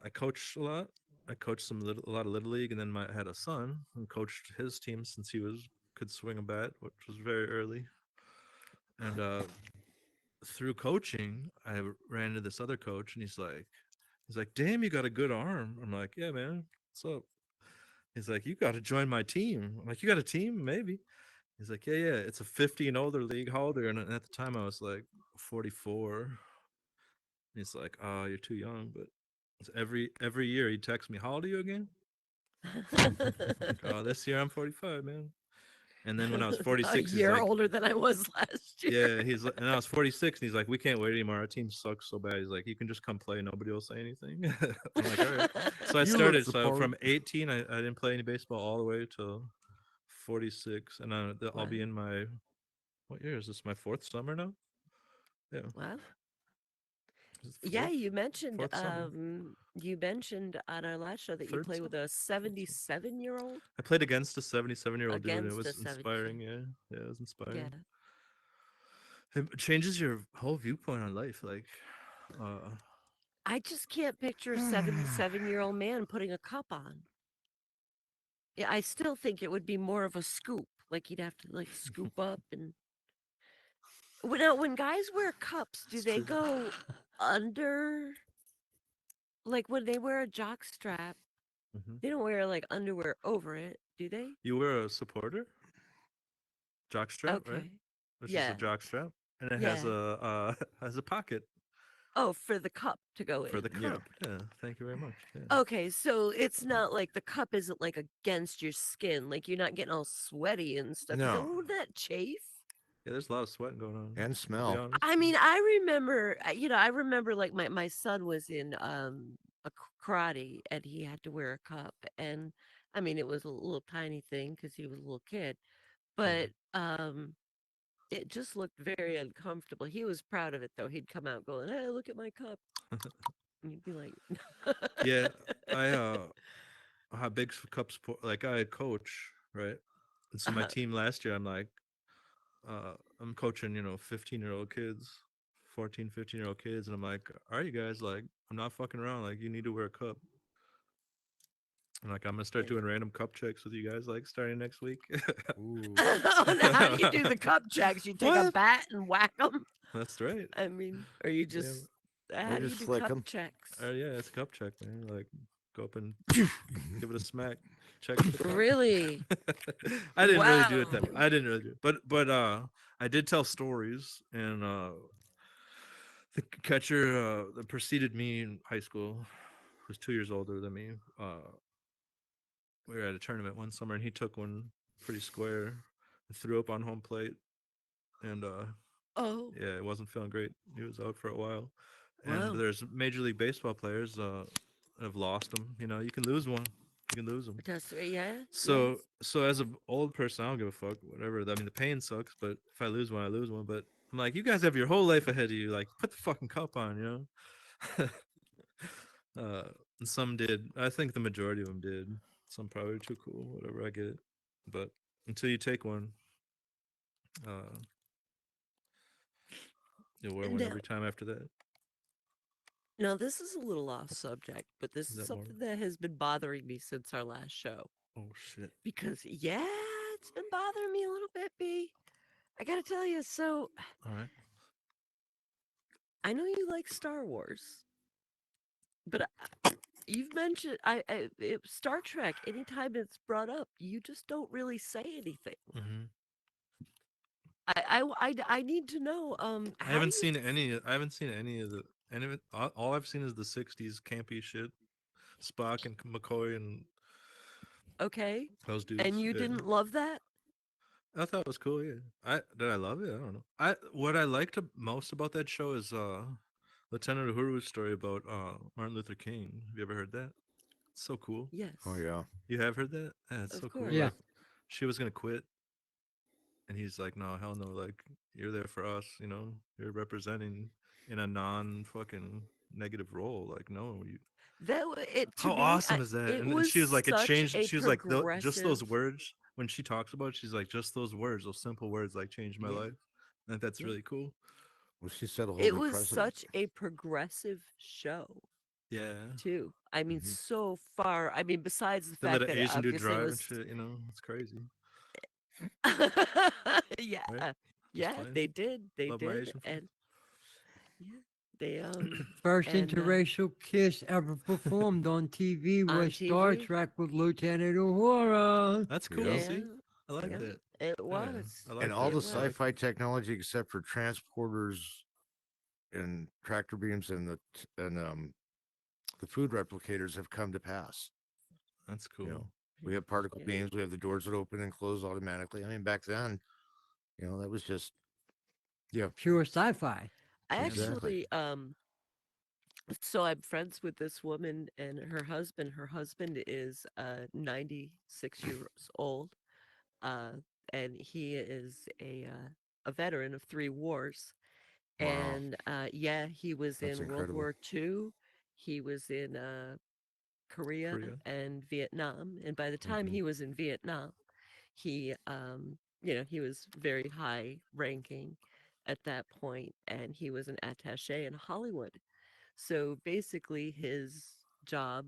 I coached a lot. I coached a lot of little league, and then I had a son and coached his team since he could swing a bat, which was very early. And through coaching, I ran into this other coach, and he's like, "Damn, you got a good arm." I'm like, "Yeah, man. What's up?" He's like, "You got to join my team." I'm like, "You got a team? Maybe." He's like, "Yeah, yeah. It's a 50 and older league. How old are you?" And at the time, I was like 44. He's like, "Oh, you're too young." But every year he'd text me, "How old are you again?" Like, "Oh, this year I'm 45, man." And then when I was A 46, he's year like, older than I was last year. "Yeah." And I was 46, and he's like, "We can't wait anymore. Our team sucks so bad." He's like, "You can just come play. Nobody will say anything." I'm like, "All right." So I You look started. the So part. from 18, I didn't play any baseball all the way till 46, and I'll Wow. be in my what year is this? My fourth summer now. Yeah, Wow. this is Yeah, fourth summer, you mentioned on our last show that you third play summer. with a 77-year-old I played against a 77-year-old dude, and it against a was 77. inspiring. Yeah, yeah, it was Yeah. inspiring. It changes your whole viewpoint on life. Like, uh, I just can't picture a 77-year-old man putting a cup on. Yeah, I still think it would be more of a scoop. Like you'd have to like scoop up and when guys wear cups, do It's they true. go under like when they wear a jock strap, mhm. they don't wear like underwear over it. Do they? You wear a supporter, jock strap, right? Okay. Which is a Yeah. jock strap, and it has Yeah. has a pocket Oh, for the cup to go for in. the Yeah. cup. Yeah, thank you very much. Yeah. Okay, so it's not like the cup isn't like against your skin, like you're not getting all sweaty and stuff. 'Cause No. won't that chafe? Yeah, there's a lot of sweating going on. And I'll be smell. honest. I mean, I remember, I remember like my son was in karate and he had to wear a cup, and I mean it was a little tiny thing because he was a little kid, but it just looked very uncomfortable. He was proud of it though. He'd come out going, "Hey, look at my cup," and you'd be like, Yeah, I had big cup sport. Like I coach, right? And so my uh, team last year, I'm coaching, 15-year-old kids, 14, 15-year-old kids, and I'm like, all right, you guys, like, I'm not fucking around. Like, you need to wear a cup. And like, I'm gonna start yeah. doing random cup checks with you guys, like, starting next week. Ooh. Oh, now how do you do the cup checks? You take a What? bat and whack them. That's right. I mean, or you Yeah. just how Or do you just do flick cup 'em. checks? Yeah, it's a cup check, man. Like, go up and give it a smack. Check the cup. Really? I didn't really do it Wow. that. I didn't really do it, but I did tell stories, and the catcher that preceded me in high school was 2 years older than me. We were at a tournament one summer, and he took one pretty square and threw up on home plate, and Oh, yeah, it wasn't feeling great. He was out for a while, and wow. there's Major League Baseball players have lost them. You can lose one. You can lose them. That's yeah, yeah. So as an old person, I don't give a fuck. Whatever. I mean, the pain sucks, but if I lose one, I lose one. But I'm like, you guys have your whole life ahead of you. Like, put the fucking cup on. And some did. I think the majority of them did. Some probably were too cool. Whatever. I get it. But until you take one, uh, you'll wear one Now, every time after that. now this is a little off subject, but this Is is that more? something that has been bothering me since our last show. Oh shit. Because yeah, it's been bothering me a little bit, B. I gotta tell you, so All right. I know you like Star Wars, but you've mentioned Star Trek. Anytime it's brought up, you just don't really say anything. Mm-hmm. I need to know. I How do haven't you? seen any. I haven't seen any of the. Any of it. All I've seen is the '60s campy shit. Spock and McCoy and Okay, those and dudes. you Yeah. didn't love that? I thought it was cool. Yeah. I love it? I don't know. What I liked most about that show is Lieutenant Uhuru's story about Martin Luther King. Have you ever heard that? It's so cool. Yes, Oh yeah. You have heard that? Yeah, it's of so cool. course. Yeah. Like she was gonna quit, and he's like, "No, hell no! Like you're there for us. You're representing in a non fucking negative role. Like no, you It to How me. awesome is that? It And was she was like, it such changed. a She was like, just those progressive. words when she talks about it, she's like, just those words, those simple words, like changed my Yeah, life. I think that's yeah. really cool. Well, she set a whole It new was precedent. such a progressive show Yeah. too. I mean, Mhm. so far. I mean, besides the Then let fact an that it Asian dude obviously drive and was. shit. It's crazy. Yeah, Right? Just yeah, playing. they did. They Love my did, Asian friends. and yeah, they First and interracial kiss ever performed on TV on was Star TV. Trek with Lieutenant Uhura. That's cool. Yeah. Yeah, See, I like yeah, that. it Yeah, was. I And like all that. the It I was. like sci-fi technology except for transporters and tractor beams and the food replicators have come to pass. That's You cool. know, we have particle Yeah. beams. We have the doors that open and close automatically. I mean, back then, that was just yeah, Pure sci-fi. I exactly. actually so I'm friends with this woman and her husband. Her husband is 96 years old, uh, and he is a veteran of 3 wars. Wow, And yeah, he was that's in World incredible. War II. He was in Korea Korea. and Vietnam. And by the time Hmm. he was in Vietnam, he he was very high ranking at that point, and he was an attaché in Hollywood. So basically, his job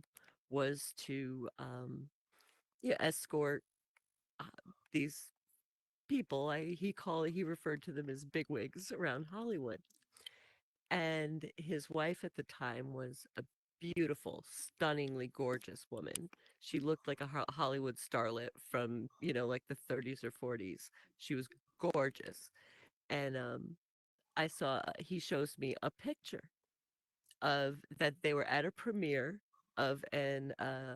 was to escort uh, these people. He referred to them as bigwigs around Hollywood. And his wife at the time was a beautiful, stunningly gorgeous woman. She looked like a Hollywood starlet from, like the 30s or 40s. She was gorgeous. And he shows me a picture of that they were at a premiere of an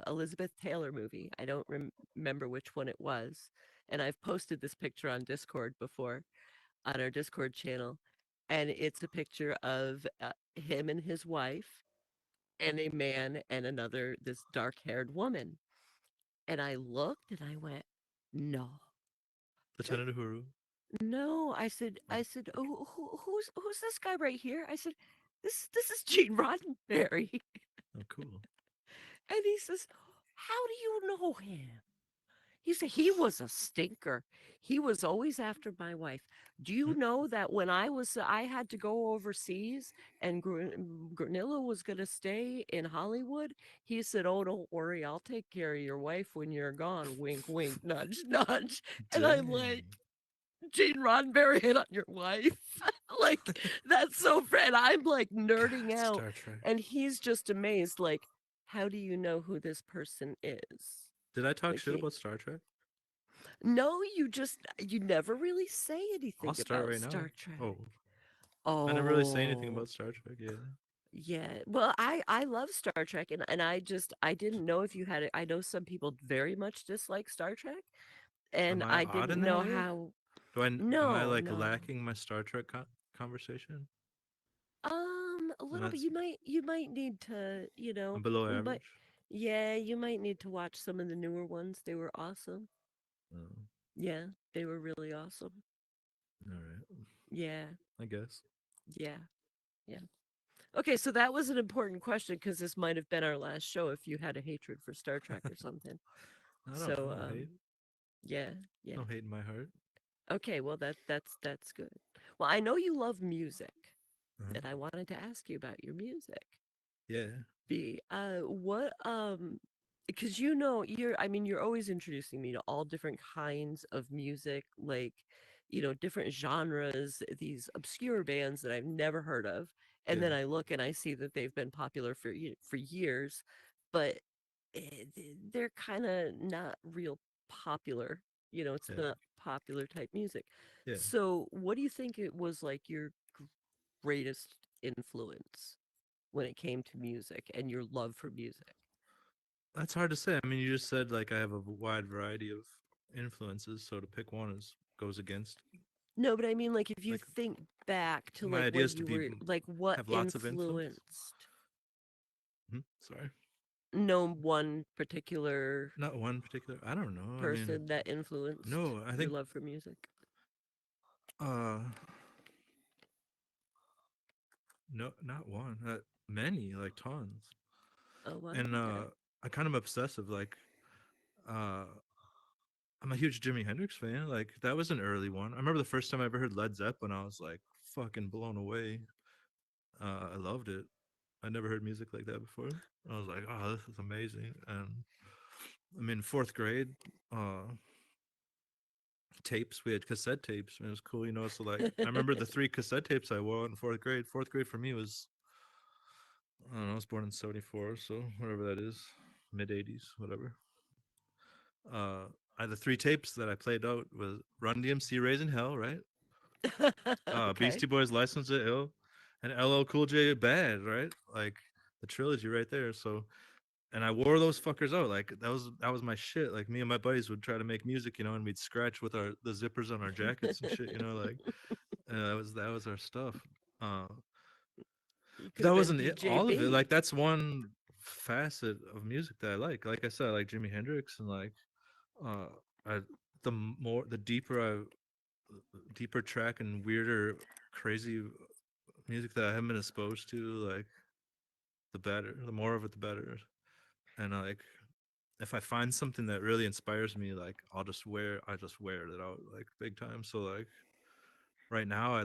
Elizabeth Taylor movie. I don't remember which one it was. And I've posted this picture on Discord before, on our Discord channel. And it's a picture of him and his wife, and a man and this dark haired woman. And I looked and I went, no, Lieutenant Uhuru. no. I said, oh, who's this guy right here? I said, this is Gene Roddenberry. Oh, cool. And he says, how do you know him? He said, he was a stinker. He was always after my wife. Do you know that when I had to go overseas and Granilla was going to stay in Hollywood? He said, oh, don't worry. I'll take care of your wife when you're gone. Wink, wink, nudge, nudge. And I'm like, Dang. Gene Roddenberry hit on your wife. Like, that's so Fred. I'm like nerding out. Star Trek. And he's just amazed. Like, how do you know who this person is? Did I talk Like shit he- about Star Trek? No, you never really say anything I'll start about right now. Star Trek. Oh, Oh, I never really say anything about Star Trek. Yeah. yeah. Well, I love Star Trek, and I didn't know if you had it. I know some people very much dislike Star Trek, Am and I I odd in didn't that know way? how. Am I No, like no. lacking my Star Trek conversation? A Am little I bit. You might need to, I'm below you might. average? Yeah, you might need to watch some of the newer ones. They were awesome. Oh, Yeah, they were really awesome. all right. Yeah, I guess. yeah, yeah. Okay, so that was an important question because this might have been our last show if you had a hatred for Star Trek or something. I So, don't hate. yeah, yeah. No hate in my heart. Okay, well that's good. Well, I know you love music, Uh-huh. and I wanted to ask you about your music. Yeah. What because you're always introducing me to all different kinds of music, like, different genres, these obscure bands that I've never heard of. And Yeah. then I look and I see that they've been popular for years, but they're kind of not real popular. It's Yeah. not popular type music. Yeah. So, what do you think it was like your greatest influence when it came to music and your love for music? That's hard to say. I mean, you just said like I have a wide variety of influences, so to pick one is goes against. No, but I mean, like, if you Like think back to my like idea when is to you be were like, what have lots of influence. influenced? Sorry. No one particular Not one particular. I don't know. I mean, person that influenced no. I your think love for music. uh no, not one. Many, like tons. Oh, wow. And Okay. I kind of obsessive. Like uh I'm a huge Jimi Hendrix fan. Like that was an early one. I remember the first time I ever heard Led Zeppelin, I was like fucking blown away. I loved it. I never heard music like that before. I was like, oh, this is amazing. And I mean, fourth grade, uh, tapes. We had cassette tapes, and it was cool, you know. So like, I remember the 3 cassette tapes I wore in fourth grade. Fourth grade for me was, I don't know, I was born in '74, so whatever that is, mid '80s, whatever. Uh, I had the 3 tapes that I played out was Run DMC, Raising Hell, right? Okay. Beastie Boys, License to Ill, and LL Cool J, Bad, right? Like the trilogy right there. So, and I wore those fuckers out. Like that was my shit. Like me and my buddies would try to make music, you know, and we'd scratch with the zippers on our jackets and shit, you know, like that was our stuff. Uh, You but could that have been wasn't it, all of it. DJB. Like that's one facet of music that I like. Like I said, I like Jimi Hendrix and like uh, I the deeper track and weirder, crazy music that I haven't been exposed to, like the better, the more of it, the better. And like, if I find something that really inspires me, like I just wear it out like big time. So like, right now, all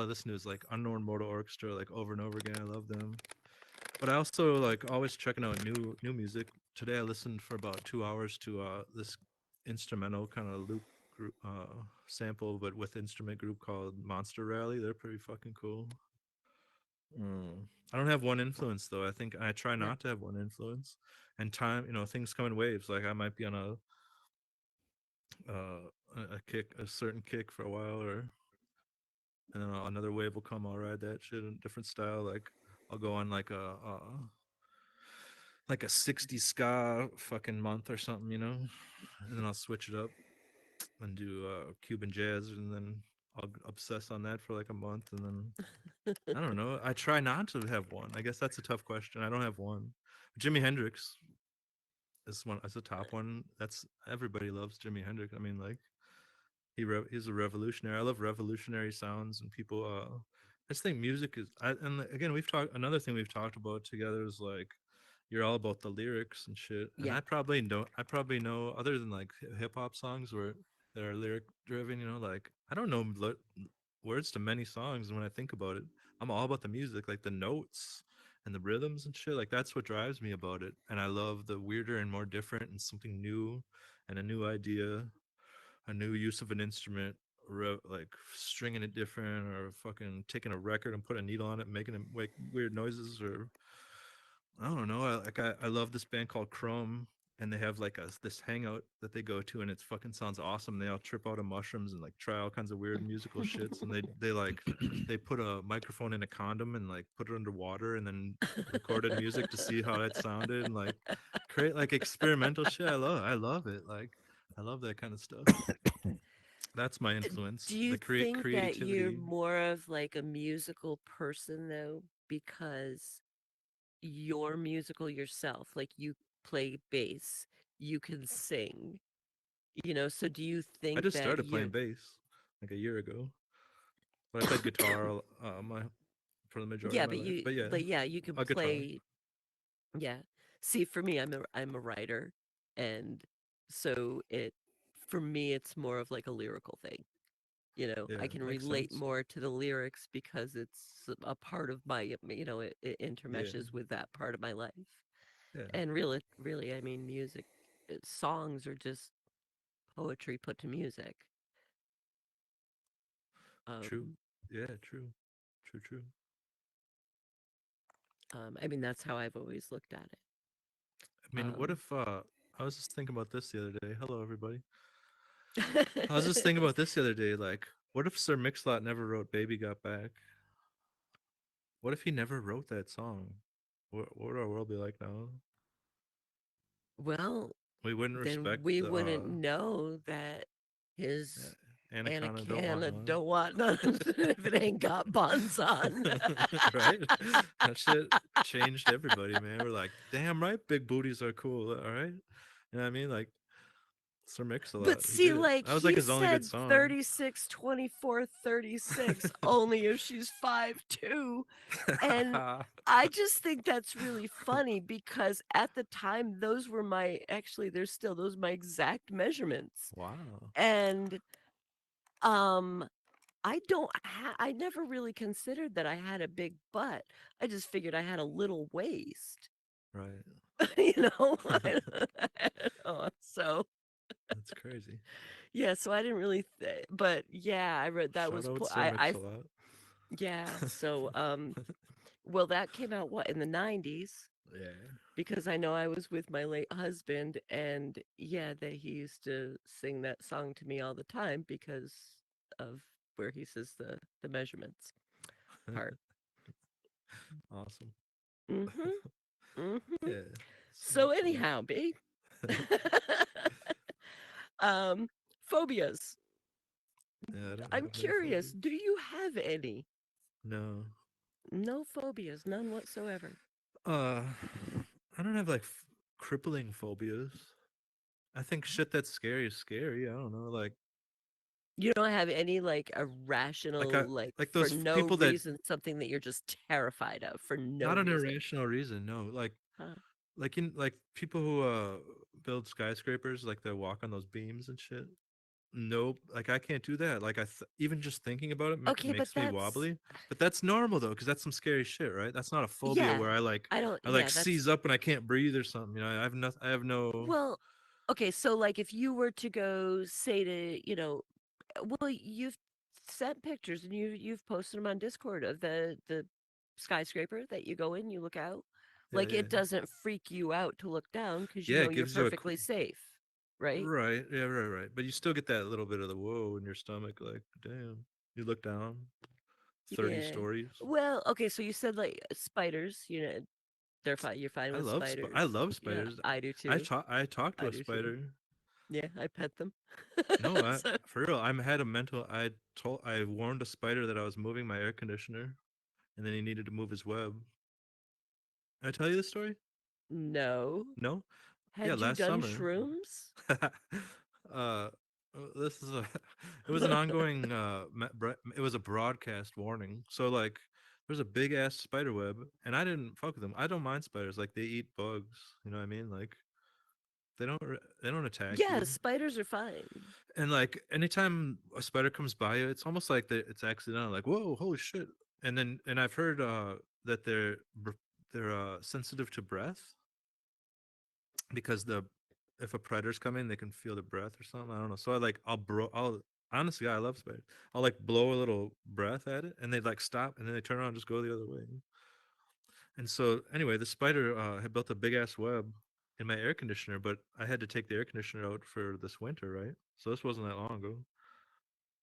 I listen to is like Unknown Mortal Orchestra, like over and over again. I love them, but I also like always checking out new music. Today I listened for about 2 hours to this instrumental kind of loop group sample, but with instrument group called Monster Rally. They're pretty fucking cool. I don't have one influence though. I think I try No. not to have one influence. And time, things come in waves. Like I might be on a kick, a certain kick for a while, and then another wave will come. I'll ride that shit in a different style. Like I'll go on like a 60 ska fucking month or something, and then I'll switch it up and do Cuban jazz, and then I'll obsess on that for like a month, and then I don't know. I try not to have one. I guess that's a tough question. I don't have one. Jimi Hendrix is one as a top one. That's everybody loves Jimi Hendrix. I mean, like he's a revolutionary. I love revolutionary sounds and people. I just think music is. And again, we've talked. Another thing we've talked about together is like you're all about the lyrics and shit. And Yeah. I probably don't. I probably know other than like hip hop songs where that are lyric driven. Like I don't know words to many songs. And when I think about it, I'm all about the music, like the notes and the rhythms and shit. Like that's what drives me about it. And I love the weirder and more different and something new and a new idea, a new use of an instrument, like stringing it different, or fucking taking a record and putting a needle on it, and making it make weird noises, or I don't know. I love this band called Chrome, and they have like this hangout that they go to, and it fucking sounds awesome. They all trip out of mushrooms and like try all kinds of weird musical shits, and they like they put a microphone in a condom and like put it underwater, and then recorded music to see how that sounded, and like create like experimental shit. I love it. Like I love that kind of stuff. That's my influence. Do The you think that you're creativity. more of like a musical person though, because you're musical yourself? Like you play bass, you can sing, so do you I think just that started playing you're bass like a year ago, but I played guitar my for the majority of yeah, my life. But yeah, but yeah, you can a guitar. play. Yeah. See, for me, I'm a writer, and so for me it's more of like a lyrical thing. Yeah, I can makes relate sense. more to the lyrics because it's a part of my, it Yeah, intermeshes with that part of my life. yeah, And really, I mean, music, songs are just poetry put to music. true. Um, Yeah, true, true, true. I mean, that's how I've always looked at it. I mean, what Um, if I was just thinking about this the other day. Hello, everybody. I was just thinking about this the other day. Like, what if Sir Mix-a-Lot never wrote "Baby Got Back"? What if he never wrote that song? What would our world be like now? well, We wouldn't then respect we the wouldn't know that his Anaconda don't want Anaconda none. don't want none if it ain't got buns on. Right? That shit changed everybody, man. We're like, damn right, big booties are cool. All right. You know what I mean? Like Sir Mix-a-Lot. But He see, did it. like That was like he his only good said song. 36, 24, 36, only if she's 5'2". And I just think that's really funny because at the time, those were there's still those my exact measurements. Wow. And um, I never really considered that I had a big butt. I just figured I had a little waist, Right. you know? I don't know. So, That's crazy. yeah, so I didn't really, but yeah, I read that Shout was, out Sir Mix-a-Lot. yeah. So, well, that came out what in the 90s Yeah. because I know I was with my late husband, and yeah, that he used to sing that song to me all the time because of where he says the measurements part. Awesome. Mhm. Mhm. Yeah. Sir So Mix-a-Lot. anyhow, B. um, phobias. Yeah, I I'm don't have any curious. phobias. Do you have any? No. No phobias, none whatsoever. Uh, I don't have like crippling phobias. I think shit that's scary is scary. I don't know, You don't have any like like irrational, I like like for those no people that reason, something that you're just terrified of for no not an reason. irrational reason. No, Huh? like people who build skyscrapers, like they walk on those beams and shit. Nope, like I can't do that. Like even just thinking about it Okay, but makes me that's wobbly. But that's normal though, because that's some scary shit, right? That's not a phobia yeah. where I don't. I like Yeah, that's seize up and I can't breathe or something. I have no well. Okay, so like if you were to go say to well, you've sent pictures and you've posted them on Discord of the skyscraper that you go in, you look out. Yeah, Like yeah. it doesn't freak you out to look down because you Yeah, know it you're gives you a perfectly safe, right? right. Yeah, right. But you still get that little bit of the whoa in your stomach, like, damn. You look down, 30 Yeah. stories. Well, okay, so you said like spiders, you know, they're fine. You're fine with I spiders. love Yeah, spiders. I do too. I talked to I a do too. spider. Yeah, I pet them. No, So, for real. I had a mental. I warned a spider that I was moving my air conditioner, and then he needed to move his web. Did I tell you this story? no. No. Yeah, Had you last done summer. shrooms? uh, this is a. It was an ongoing. It was a broadcast warning. So like, there's a big ass spider web, and I didn't fuck with them. I don't mind spiders. Like they eat bugs. You know what I mean? Like they don't attack Yeah, you. spiders are fine. And like anytime a spider comes by you, it's almost like it's accidental. Like whoa, holy shit! And I've heard that they're sensitive to breath because the if a predator's coming, they can feel the breath or something. I don't know. So I'll honestly, I love spiders. I'll like blow a little breath at it, and they like stop, and then they turn around and just go the other way. And so anyway, the spider had built a big ass web in my air conditioner, but I had to take the air conditioner out for this winter, right? So this wasn't that long ago.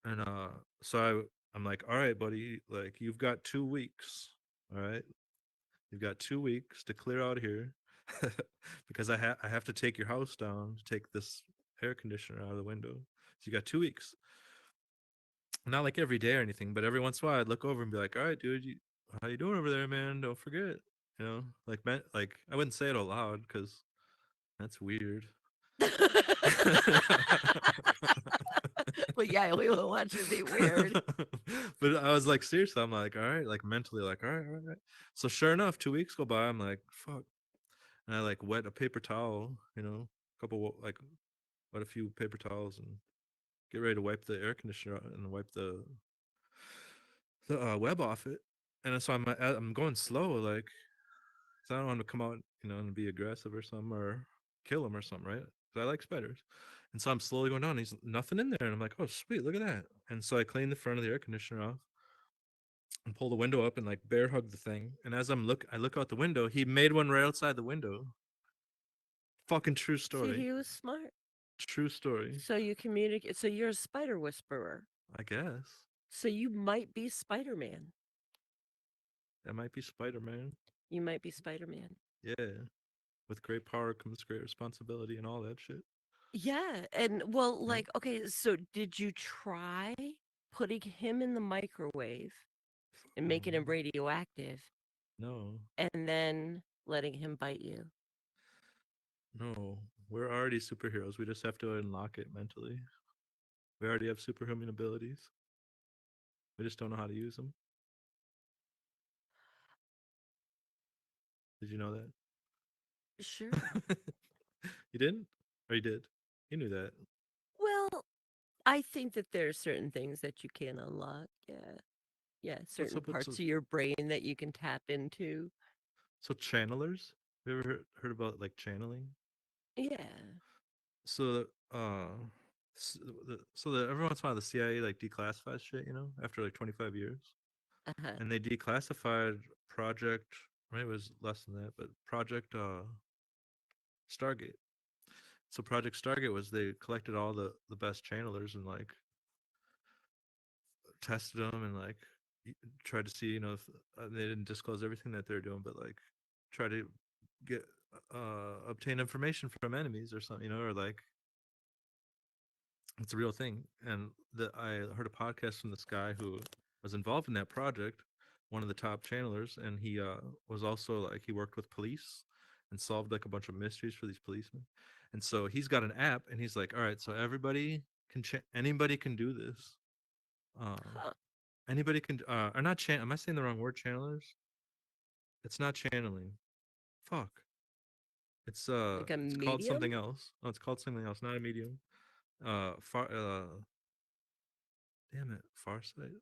And I'm like, all right, buddy, like you've got 2 weeks. All right. You've got 2 weeks to clear out here because I have to take your house down to take this air conditioner out of the window. So you got 2 weeks. Not like every day or anything, but every once in a while I'd look over and be like, all right, dude, how you doing over there, man? Don't forget. You know, like I wouldn't say it out loud because that's weird. Well, yeah, we will watch it be weird. But I was like, seriously, I'm like, all right, like mentally, like, all right, all right. So sure enough, 2 weeks go by. I'm like, fuck. And I like wet a paper towel, you know, like wet a few paper towels and get ready to wipe the air conditioner out and wipe the web off it. And so I'm going slow, like, 'cause I don't want to come out, you know, and be aggressive or something or kill him or something, right? 'Cause I like spiders. And so I'm slowly going down. He's nothing in there, and I'm like, oh sweet, look at that. And so I clean the front of the air conditioner off and pull the window up and like bear hug the thing. And as I look out the window. He made one right outside the window. Fucking true See, story. he was smart. True story. So you communicate. So you're a spider whisperer. I guess So you might be Spider Man. that might be Spider Man. You might be Spider Man. Yeah, with great power comes great responsibility and all that shit. Yeah. And well, Yeah. like, okay, so did you try putting him in the microwave and making him radioactive No, and then letting him bite you? no, we're already superheroes. We just have to unlock it mentally. We already have superhuman abilities. We just don't know how to use them. Did you know Sure. that? You didn't? Or you did? You knew that. Well, I think that there are certain things that you can unlock. Yeah. Yeah. What's Certain up with parts of your brain that you can tap into. so channelers? You ever heard about like channeling? Yeah. So so that every once in a while the CIA like declassifies shit, you know, after like 25 years. Uh-huh. And they declassified Project, maybe it was less than that, but Project Stargate. So Project Stargate was they collected all the best channelers and like tested them and like tried to see, you know, if they didn't disclose everything that they're doing, but like try to get obtain information from enemies or something, you know, or like it's a real thing. And I heard a podcast from this guy who was involved in that project, one of the top channelers, and he was also like he worked with police and solved like a bunch of mysteries for these policemen. And so he's got an app, and he's like, all right, so everybody can anybody can do this. Huh. Anybody can or not am I saying the wrong word? Channelers? It's not channeling. Fuck. Like a It's called something medium? else. No, it's called something else, not a medium. Far damn it, Farsight.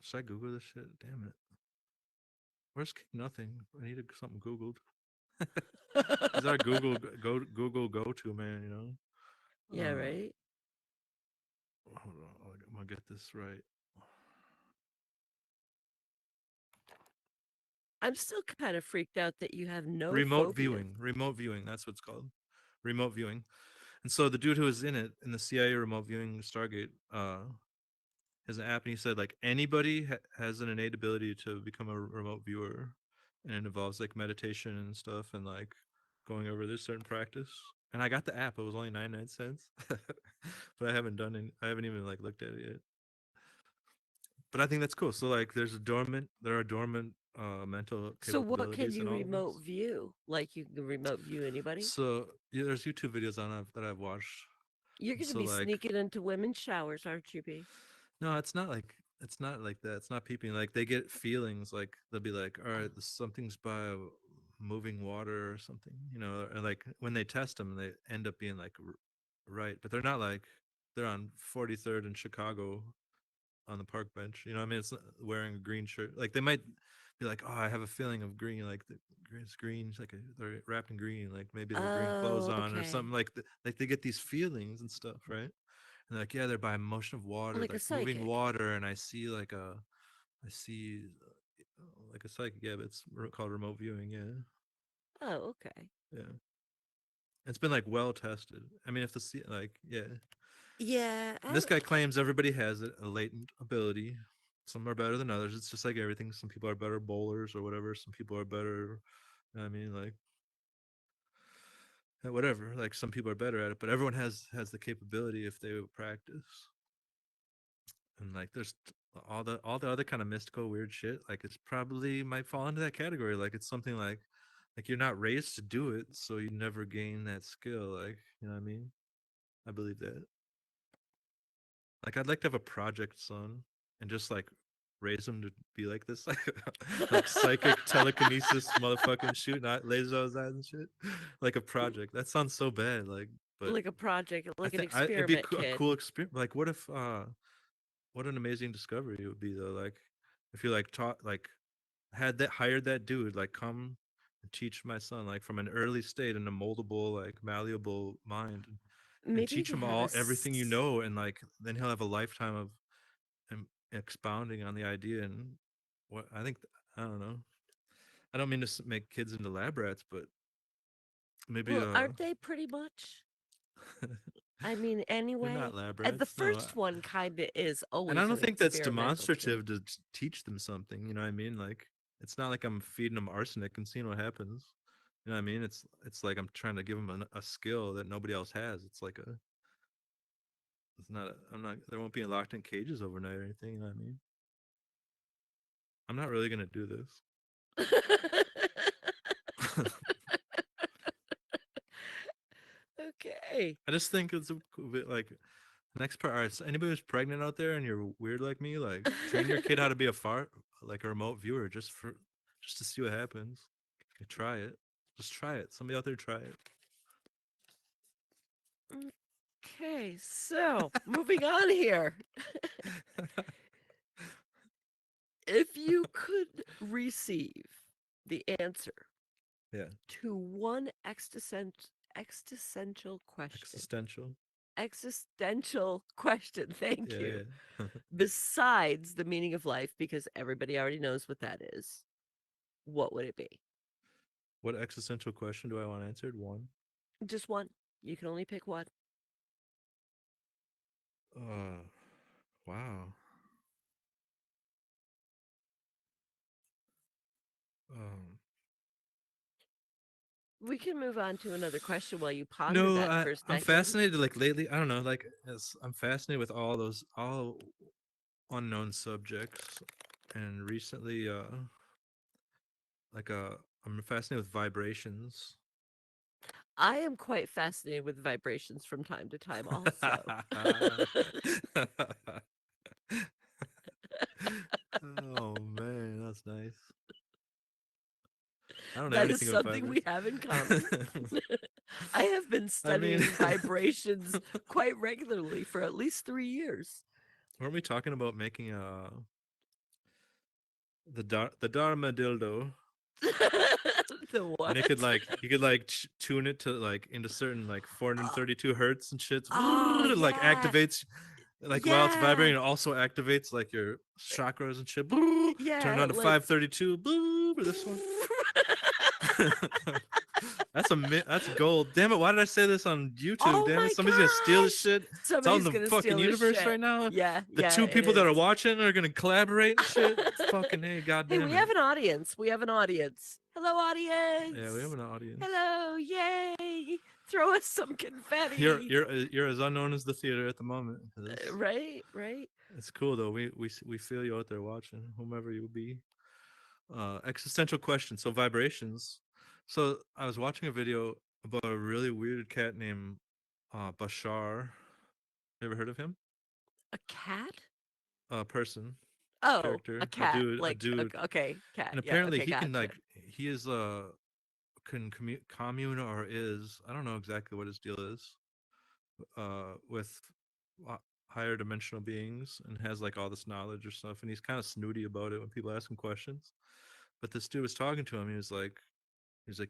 Should I Google this shit? Damn it. Where's nothing? I need something Googled. He's our Google go to man, you know. Yeah, right? Hold on, I'm gonna get this right. I'm still kind of freaked out that you have no Remote phobia. viewing. Remote viewing. That's what it's called. Remote viewing. And so the dude who was in it in the CIA remote viewing Stargate has an app, and he said like anybody has an innate ability to become a remote viewer, and it involves like meditation and stuff, and like going over this certain practice. And I got the app. It was only 99 cents, but I haven't done it. I haven't even like looked at it yet. But I think that's cool. So like, there are dormant mental So what can capabilities in you all of remote us. view? Like you can remote view anybody? So yeah, there's YouTube videos on that I've watched. You're going to So be like, sneaking into women's showers, aren't you, B? no, it's not like that. It's not peeping. Like they get feelings. Like they'll be like, all right, something's by moving water or something, you know. And like when they test them, they end up being like right, but they're not like they're on 43rd in Chicago on the park bench. You know, what I mean, it's wearing a green shirt. Like they might be like, oh, I have a feeling of green. Like it's green. It's like they're wrapped in green. Like maybe they have green clothes Oh, on or okay. something. Like they get these feelings and stuff, right? And they're like, yeah, they're by motion of water, Like a like moving psychic. water, and I see like a psychic. Yeah, but it's called remote viewing. Yeah, Oh, okay. yeah. It's been like well tested. I mean, if the like, yeah. Yeah. And this guy claims everybody has it, a latent ability. Some are better than others. It's just like everything. Some people are better bowlers or whatever. Some people are better. I mean, like whatever. Like some people are better at it, but everyone has the capability if they would practice. And like there's all the other kind of mystical weird shit. Like it's probably might fall into that category. Like it's something like you're not raised to do it, so you never gain that skill. Like you know what I mean? I believe that. Like I'd like to have a project son and just like raise him to be like this, like psychic telekinesis, motherfucking shooting lasers out his eyes and shit, like a project. That sounds so bad, like, but Like a project, I like an think it'd be experiment a kid. cool experience. Like, what if, what an amazing discovery it would be though. Like, if you like taught, like, hired that dude, like, come and teach my son, like, from an early state in a moldable, like, malleable mind, and Maybe you teach could him have all everything you know, and like, then he'll have a lifetime of expounding on the idea. And what I think, I don't know. I don't mean to make kids into lab rats, but maybe Well, aren't they pretty much? I mean, they're anyway, not lab the rats. No, first one kind of is and I always don't an think that's experimental kid. demonstrative to teach them something. You know what I mean? Like it's not like I'm feeding them arsenic and seeing what happens. You know what I mean? It's like I'm trying to give them a skill that nobody else has. It's like a it's not. I'm not. They won't be locked in cages overnight or anything. You know what I mean? I'm not really gonna do this. Okay. I just think it's a bit like next part. All right, so anybody who's pregnant out there and you're weird like me, like train your kid how to be like a remote viewer, just to see what happens. Try it. Just try it. Somebody out there try it. Okay, so moving on here. If you could receive the answer Yeah. to one existential question, Existential. thank Yeah, you, yeah. besides the meaning of life, because everybody already knows what that is, what would it be? What existential question do I want answered? One. Just one. You can only pick one. Wow. Um, We can move on to another question while you ponder no, that for a I'm second. fascinated. Like lately, I don't know. Like I'm fascinated with all unknown subjects, and recently, like I'm fascinated with vibrations. I am quite fascinated with vibrations from time to time also. Oh man, that's nice. I don't know That is anything about something we vibrations. have in common. I have been studying vibrations quite regularly for at least 3 years. Weren't we talking about making the Dharma dildo? The what? And you could like tune it to like into certain like 432 hertz and shit. Oh, Like yeah. activates like while it's vibrating, it also activates like your chakras and shit. Yeah, Turn it on to like 532. for this one. That's gold. Damn it! Why did I say this on YouTube? Oh Damn my it! Somebody's gonna steal this gosh! shit. It's out in Somebody's the gonna fucking steal this universe shit. right now. Yeah, The yeah. two it people that are is. watching are gonna collaborate and shit. Fucking hey, Hey, goddamn we it. have an audience. We have an audience. Hello, audience. Yeah, we have an audience. Hello, yay! Throw us some confetti. You're as unknown as the theater at the moment. Right, right. It's cool though. We feel you out there watching, whomever you be. Existential question. So vibrations. So I was watching a video about a really weird cat named Bashar. You ever heard of him? A cat? A person, Oh, character, a cat. a Like, dude. okay, cat. And Yeah, apparently okay, he can gotcha. like he is commune or is, I don't know exactly what his deal is, with higher dimensional beings, and has like all this knowledge or stuff, and he's kind of snooty about it when people ask him questions. But this dude was talking to him. He was like,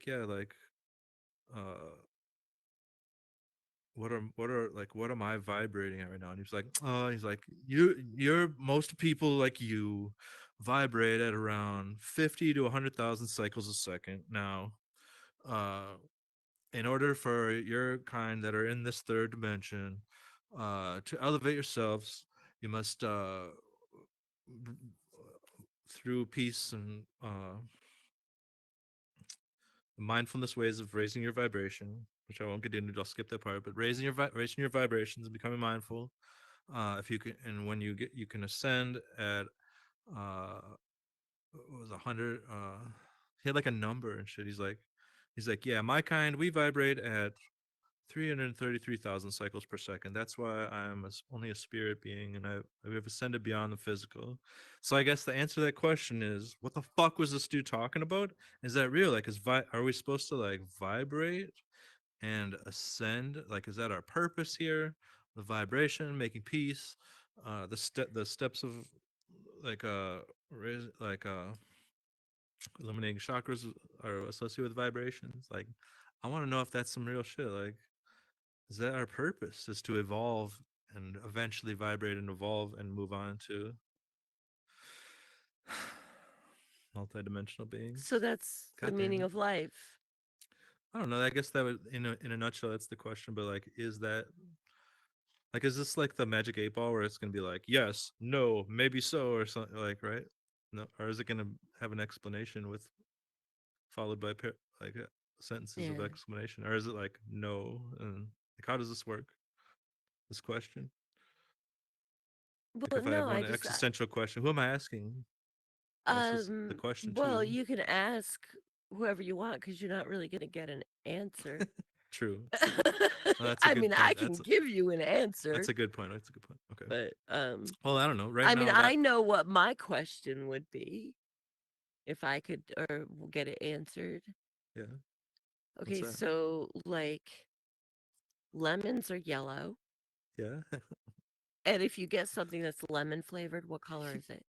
yeah, like, uh, what am I vibrating at right now? And he's like, oh, he's like, you're most people like you vibrate at around 50 to 100,000 cycles a second. Now, in order for your kind that are in this third dimension, to elevate yourselves, you must, through peace and mindfulness ways of raising your vibration, which I won't get into. I'll skip that part. But raising your vibrations and becoming mindful. If you can, and when you can ascend at, what was 100. He had like a number and shit. He's like, yeah, my kind, we vibrate at 333,000 cycles per second. That's why I'm only a spirit being, and I've ascended beyond the physical. So I guess the answer to that question is, what the fuck was this dude talking about? Is that real? Like, are we supposed to like vibrate and ascend? Like, is that our purpose here? The vibration, making peace, the steps of like eliminating chakras are associated with vibrations. Like, I want to know if that's some real shit. Like, is that our purpose, is to evolve and eventually vibrate and evolve and move on to multidimensional beings? So that's the God damn meaning it. of life. I don't know. I guess that would, in a nutshell, that's the question. But like, is this like the magic 8 ball where it's gonna be like yes, no, maybe so, or something, like, right? No, or is it gonna have an explanation with followed by sentences of Yeah. explanation, or is it like no? And like, how does this work? This question. Like, Well, if I have no, one existential question, who am I asking? That's just the question well, too. you can ask whoever you want because you're not really going to get an answer. True. Well, that's a I good mean, I point. can give you an answer, That's a good point. That's a good point. Okay. but Well, I don't know. Right I mean, now, I know what my question would be if I could or get it answered. yeah. Okay, that? so like lemons are yellow, Yeah. and if you get something that's lemon flavored, what color is it?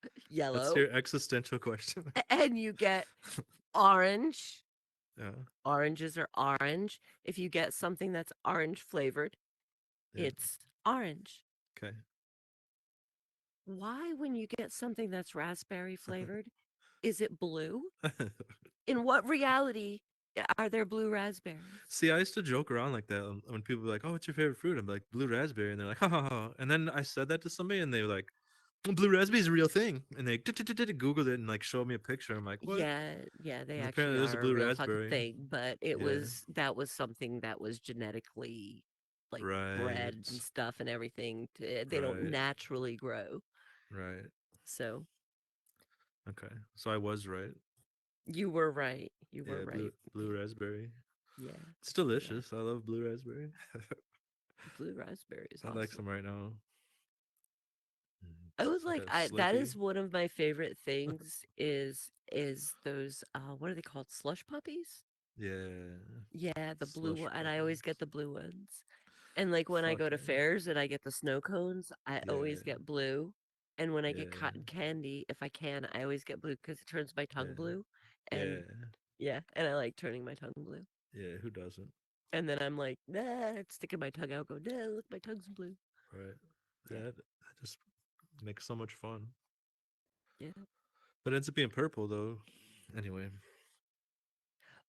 That's Yellow. your existential question. And you get orange. Yeah. Oranges are orange. If you get something that's orange flavored, Yeah. it's orange. Okay. Why, when you get something that's raspberry flavored, is it blue? In what reality are there blue raspberries? See, I used to joke around like that when people were like, "Oh, what's your favorite fruit?" I'm like, "Blue raspberry," and they're like, "Ha ha ha!" And then I said that to somebody, and they were like, "Blue raspberry is a real thing," and they googled it and like showed me a picture. I'm like, "What?" Yeah, yeah, they And actually apparently, there's a are a blue real fucking raspberry. thing, but Yeah. that was something that was genetically like bred Right. and stuff and everything. They don't Right. naturally grow. Right. So Okay. So I was right. you were right. You were Yeah. right. Blue raspberry. Yeah, It's delicious. I love blue raspberry. blue raspberry is I like awesome. some right now. I was Like like, a that Slurpee. is one of my favorite things is those what are they called? Slush puppies? Yeah. Yeah, the blue Slush one, and I always get puppies. the blue ones. And like when I Fuck go to yeah. fairs and I get the snow cones, I always Yeah. get blue. And when I get Yeah. cotton candy, if I can, I always get blue because it turns my tongue Yeah. blue. Yeah. And yeah, and I like turning my tongue blue. Yeah. Who doesn't? And then I'm like, nah, sticking my tongue out, go, nah, look, my tongue's blue. Right. Yeah, That just makes so much fun. yeah. But it ends up being purple though. Anyway,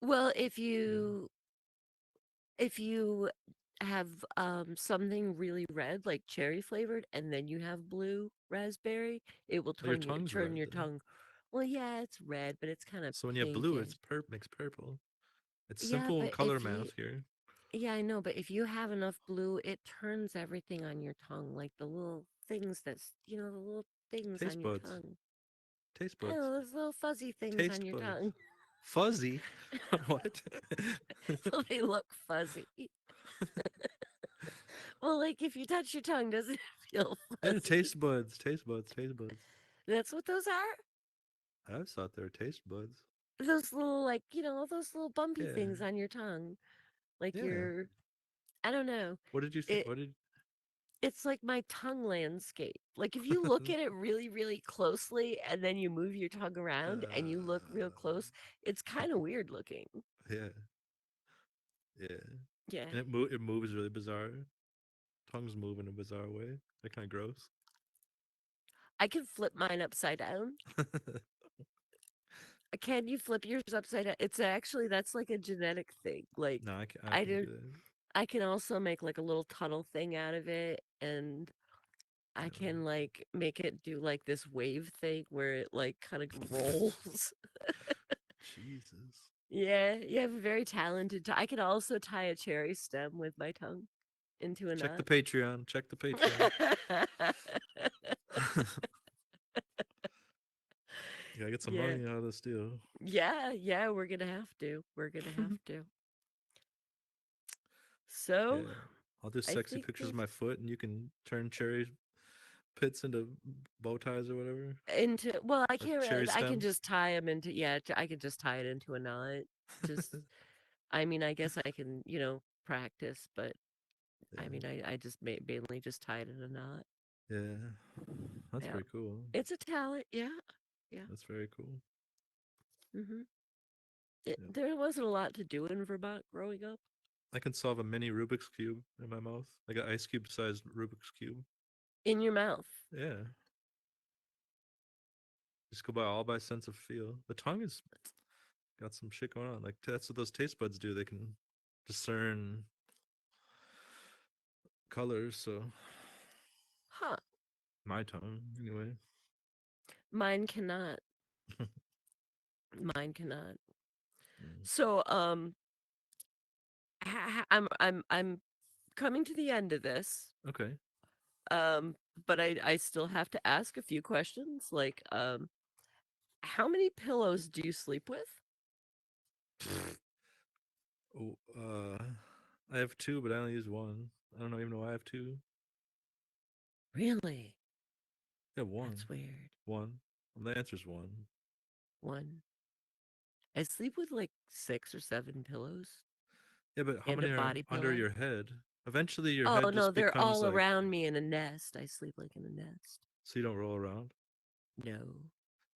Well, if you have something really red like cherry flavored and then you have blue raspberry, it will oh, your turn tongue's turn red your then. tongue. Well, yeah, it's red, but it's kind of So when you have blue, it's pinkish. makes purple. It's Yeah, simple but color math here. yeah, I know, but if you have enough blue, it turns everything on your tongue, like the little things the little things Taste on your buds. tongue. Taste I buds. know, those little fuzzy things on Taste your buds. tongue. Fuzzy. What? So they look fuzzy. Well, like if you touch your tongue, does it feel Yeah, fuzzy? taste buds. Taste buds. Taste buds. That's what those are. I always thought they were taste buds. Those little, like, those little bumpy Yeah. things on your tongue. Like Yeah. I don't know. What did you think? It What did? it's like my tongue landscape. Like if you look at it really, really closely and then you move your tongue around and you look real close, it's kind of weird looking. Yeah. Yeah. Yeah. And it moves really bizarre. Tongues move in a bizarre way. They're kind of gross. I can flip mine upside down. Can you flip yours upside down? It's actually that's like a genetic thing. Like No, I I can do do that. I can also make like a little tunnel thing out of it and I Yeah. can like make it do like this wave thing where it like kind of rolls. Jesus. Yeah, you have a very talented. I can also tie a cherry stem with my tongue into a Check the knot. Patreon. Check the Patreon. You gotta get some Yeah, money out of this deal. yeah. We're gonna have to. We're gonna have to. Yeah. So, I'll do I sexy think pictures of there's my foot, and you can turn cherry pits into bow ties or whatever, into well, I or can't. cherry I can stems. just tie them into I can just tie it into a knot. Just, I mean, I guess I can, practice, but I Yeah. mean, I just mainly just tie it in a knot. Yeah. That's Yeah, very cool. it's a talent. Yeah, yeah. That's very cool. hmm Yeah. There wasn't a lot to do in Vermont growing up. I can solve a mini Rubik's Cube in my mouth. Like an ice cube sized Rubik's Cube. In your mouth. Yeah. Just go by all by sense of feel. The tongue is got some shit going on. Like that's what those taste buds do. They can discern colors. So Huh. my tongue, anyway. Mine cannot. Mine cannot. Mm. So, I'm coming to the end of this. Okay. But I still have to ask a few questions. Like, how many pillows do you sleep with? Oh, I have two, but I only use one. I don't even know why I have two. Really? Yeah, one. That's weird. One. Well, the answer's one. One. I sleep with like 6 or 7 pillows Yeah, but how and a many are body under pillow. your head? Eventually, your Oh head no, just they're becomes all like around me in a nest. I sleep like in a nest. so you don't roll around. No.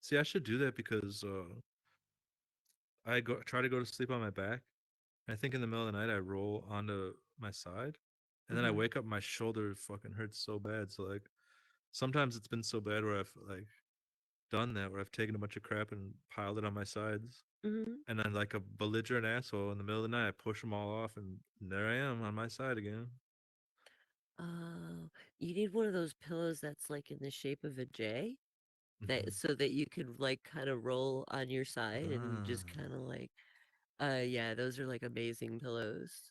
See, I should do that because I try to go to sleep on my back. I think in the middle of the night I roll onto my side, and then I hmm wake up, my shoulder fucking hurts so bad. So like sometimes it's been so bad where I've like done that where I've taken a bunch of crap and piled it on my sides, hmm and then like a belligerent asshole in the middle of the night I push them all off, and there I am on my side again. Oh, you need one of those pillows that's like in the shape of a J, that Mhm. so that you could like kind of roll on your side and just Ah, kind of like yeah, those are like amazing pillows.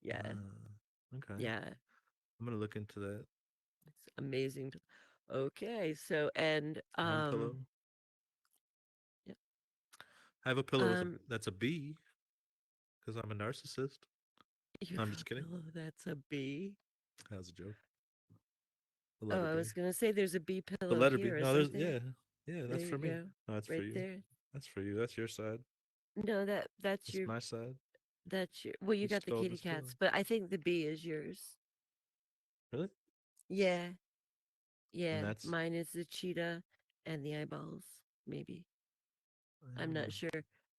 Yeah. okay. Yeah. I'm gonna look into that. It's amazing. Okay, so and One pillow. yeah, I have a pillow with um that's a B because I'm a narcissist. you No, have I'm just a kidding. pillow that's a B. That was a joke. The Oh, letter I B. was gonna say there's a B The pillow letter B. here, No, isn't there's there? yeah. There That's you for me. go. No, that's for Right you. there. That's for you. That's your side. No, that's That's your my side. well, you You got the stole kitty this pillow. cats, but I think the B is yours. Really? Yeah. And Yeah, that's mine is the cheetah and the eyeballs, maybe. I'm uh, not sure.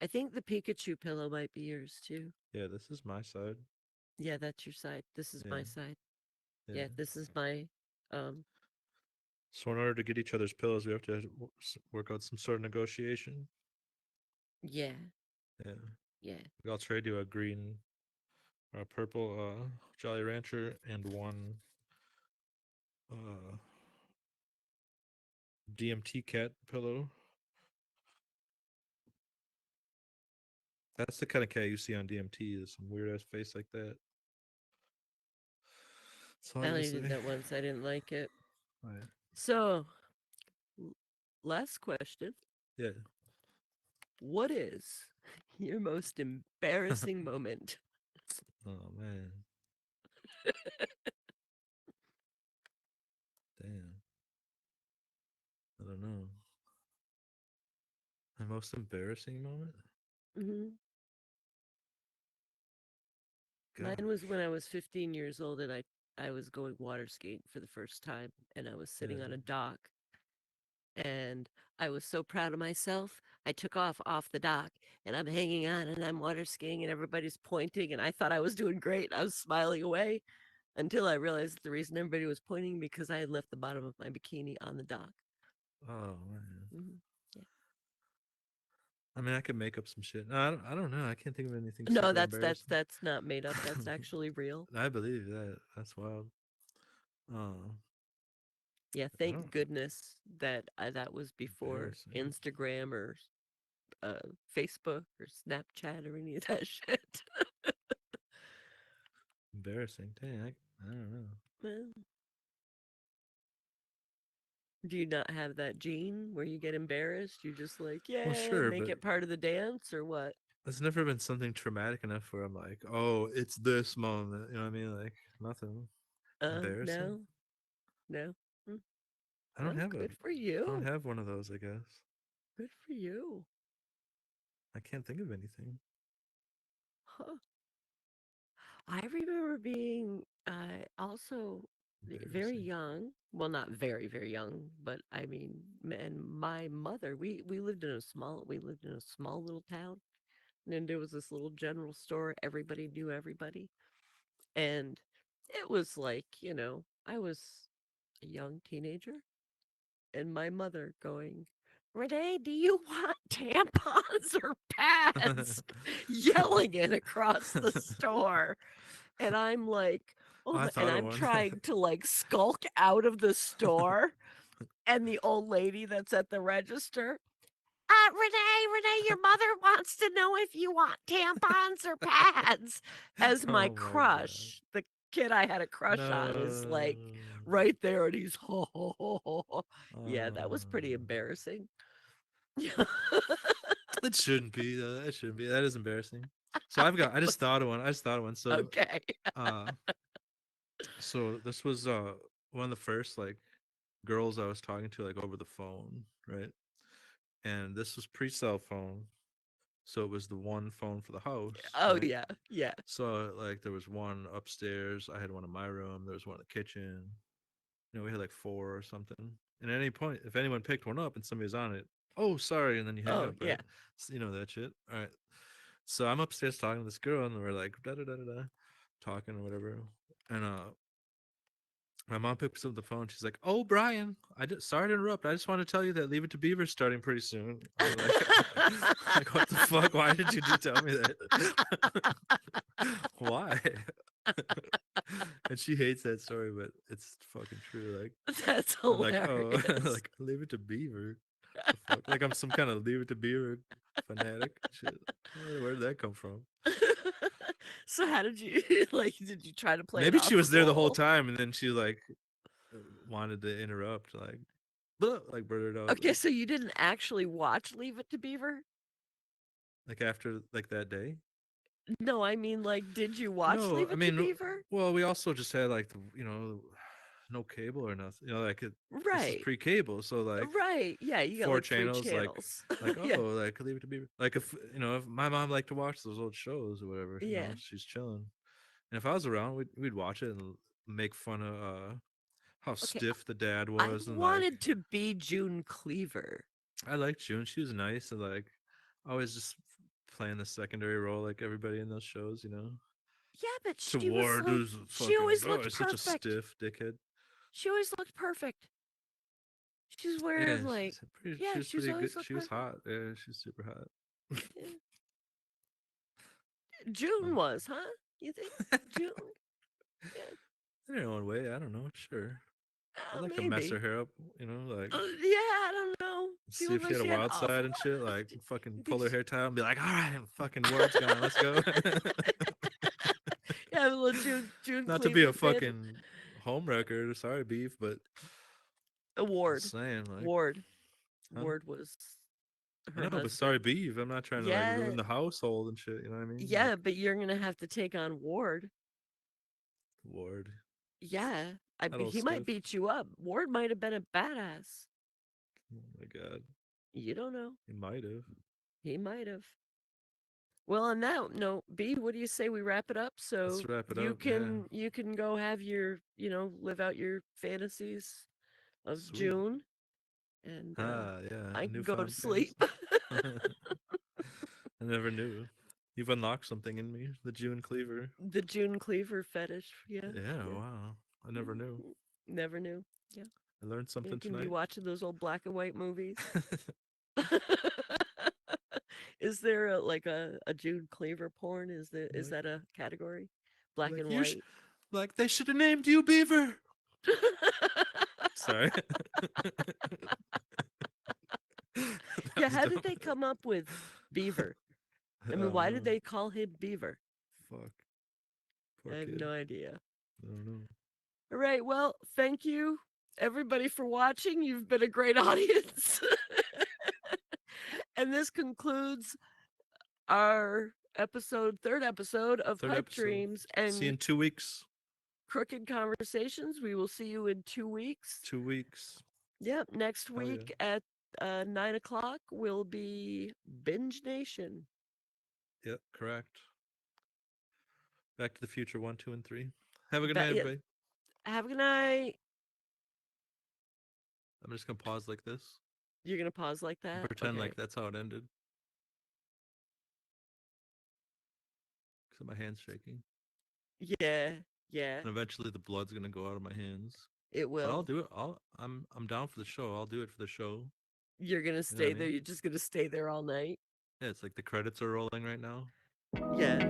I think the Pikachu pillow might be yours too. yeah. This is my side. Yeah, that's your side. This is Yeah, my side. yeah. Yeah, this is my um So in order to get each other's pillows, we have to work out some sort of negotiation. Yeah. Yeah. Yeah. I'll trade you a green or a purple Jolly Rancher and one uh, DMT cat pillow. That's the kind of cat you see on DMT. Is some weird ass face like that. That's all I I gotta only did say. that once. I didn't like it. Right. So, last question. Yeah. What is your most embarrassing moment? Oh man. Damn. I don't know. My most embarrassing moment? hmm God. Mine was when I was 15 years old and I was going water skiing for the first time and I was sitting Yeah. on a dock and I was so proud of myself. I took off the dock and I'm hanging on and I'm water skiing and everybody's pointing and I thought I was doing great. I was smiling away until I realized the reason everybody was pointing because I had left the bottom of my bikini on the dock. Oh man. hmm Yeah. I mean, I could make up some shit. No, I don't know. I can't think of anything No, super that's embarrassing. not made up. That's actually real. I believe that. That's wild. Oh, Yeah, I don't thank goodness that that was before embarrassing. Instagram or Facebook or Snapchat or any of that shit. Embarrassing. Dang, I don't know. Well, do you not have that gene where you get embarrassed? You just like, Well, yeah, sure, make but it part of the dance or what? there's never been something traumatic enough where I'm like, oh, it's this moment. You know what I mean? Like nothing embarrassing. No, no. Mm, I don't Well, have a. good for I don't you. have one of those. I guess Good for you. I can't think of anything. Huh. I remember being also very Embarrassing. young. Well, not very, very young, but I mean, and my mother, we lived in a small little town, and then there was this little general store. Everybody knew everybody, and it was like, I was a young teenager, and my mother going, Renee, do you want tampons or pads? Yelling it across the store. And I'm like, oh, I and thought of I'm one. trying to like skulk out of the store. And the old lady that's at the register, Renee, your mother wants to know if you want tampons or pads. As my Oh my god. crush, the kid I had a crush on, is like No. right there, and he's ho ho ho ho. Ho. Yeah, that was pretty Uh, embarrassing. it shouldn't be. It shouldn't be. That is embarrassing. So I just thought of one. I just thought of one. So Okay. uh so this was one of the first like girls I was talking to like over the phone, right? And this was pre-cell phone. So it was the one phone for the house, Oh right? yeah, yeah. So like there was one upstairs, I had one in my room, there was one in the kitchen. You know, we had like four or something. And at any point, if anyone picked one up and somebody was on it, oh sorry, and then you hang Oh up, yeah. right? So, you know that shit. All right. So I'm upstairs talking to this girl, and we're like da da da da da, talking or whatever. And my mom picks up the phone. She's like, "Oh, Brian, sorry to interrupt. I just want to tell you that Leave It to Beaver's starting pretty soon." I'm like, like what the fuck? Why did you tell me that? Why? And she hates that story, but it's fucking true. Like, That's I'm like, oh, hilarious. like Leave It to Beaver. The fuck? Like I'm some kind of Leave It to Beaver fanatic. Shit. Where did that come from? So how did you like? Did you try to play it Maybe off she the was there the whole role? time, and then she like wanted to interrupt, like, like blurted out, Okay, so you didn't actually watch Leave It to Beaver? like after like that day. No, I mean, like, did you watch No, Leave I It to mean, Beaver? well, we also just had like no cable or nothing. You know, like this is Right, pre-cable, so like right. Yeah, you got four like three channels, channels. like Yeah, oh, like Leave It to Beaver. Like if if my mom liked to watch those old shows or whatever, yeah. she's chilling. And if I was around, we'd watch it and make fun of how Okay, stiff the dad I was, and like wanted to be June Cleaver. I liked June. She was nice and like always just playing the secondary role like everybody in those shows, you know. Yeah, but she was Toward like, who's she fucking always oh, looked he's such a perfect. stiff dickhead. She always looked perfect. She's Yeah, wearing like, she was she's pretty good. always looked She was like hot. Yeah, she's super hot. June was, huh? You think June? Yeah, In her own way, I don't know. Sure, I'd like to mess her maybe. hair up. You know, like Yeah, I don't know. She see looked if she like had a she had wild awful. side and shit. Like fucking You pull think her hair tie and be like, all right, fucking word's gone. Let's go. Yeah, a little June Not to be a Cleaver fan. fucking home wrecker. Sorry, beef, but Ward. just saying, like, Ward. huh? Ward was I her know, but sorry, husband. beef. I'm not trying to like Yeah, ruin the household and shit. You know what I mean? yeah, Like, but you're gonna have to take on Ward. Ward, Yeah, that old he might stiff. beat you up. Ward might have been a badass. Oh my god, You don't know. he might have. He might have. Well, on that note, B, what do you say we wrap it up Let's so wrap it up. you can go have your, live out your fantasies Yeah, of sweet. June, and Ah, yeah, I can go to newfound sleep. fantasy. I never knew. You've unlocked something in me, the June cleaver. The June Cleaver fetish. Yeah, Yeah, yeah. wow. I never knew. Never knew. Yeah, I learned you something can be tonight. watching those old black and white movies. Is there a June Cleaver porn? Is Like, that a category? Black like and you, white. like they should have named you Beaver. Sorry. That Yeah, was how did dumb. they come up with Beaver? I I mean, don't why did know. they call him Beaver? Fuck. Poor I have kid. no idea. I don't know. All right, well, thank you everybody for watching. You've been a great audience. And this concludes our third episode of Third Pipe episode. Dreams See you in and 2 weeks. Crooked Conversations. We will see you in 2 weeks. 2 weeks. Yep, next Hell yeah. week at 9 o'clock will be Binge Nation. Yep, correct. Back to the Future 1, 2, and 3. Have a good Ba- night, yeah. everybody. Have a good night. I'm just gonna pause like this. You're gonna pause like And that? pretend Okay. like that's how it ended. Cause my hand's shaking. Yeah, yeah, And eventually the blood's gonna go out of my hands. it But I'll will. do it. I'm down for the show. I'll do it for the show. You're gonna You know stay what I there. mean? You're just gonna stay there all night. Yeah, it's like the credits are rolling right now. Yeah.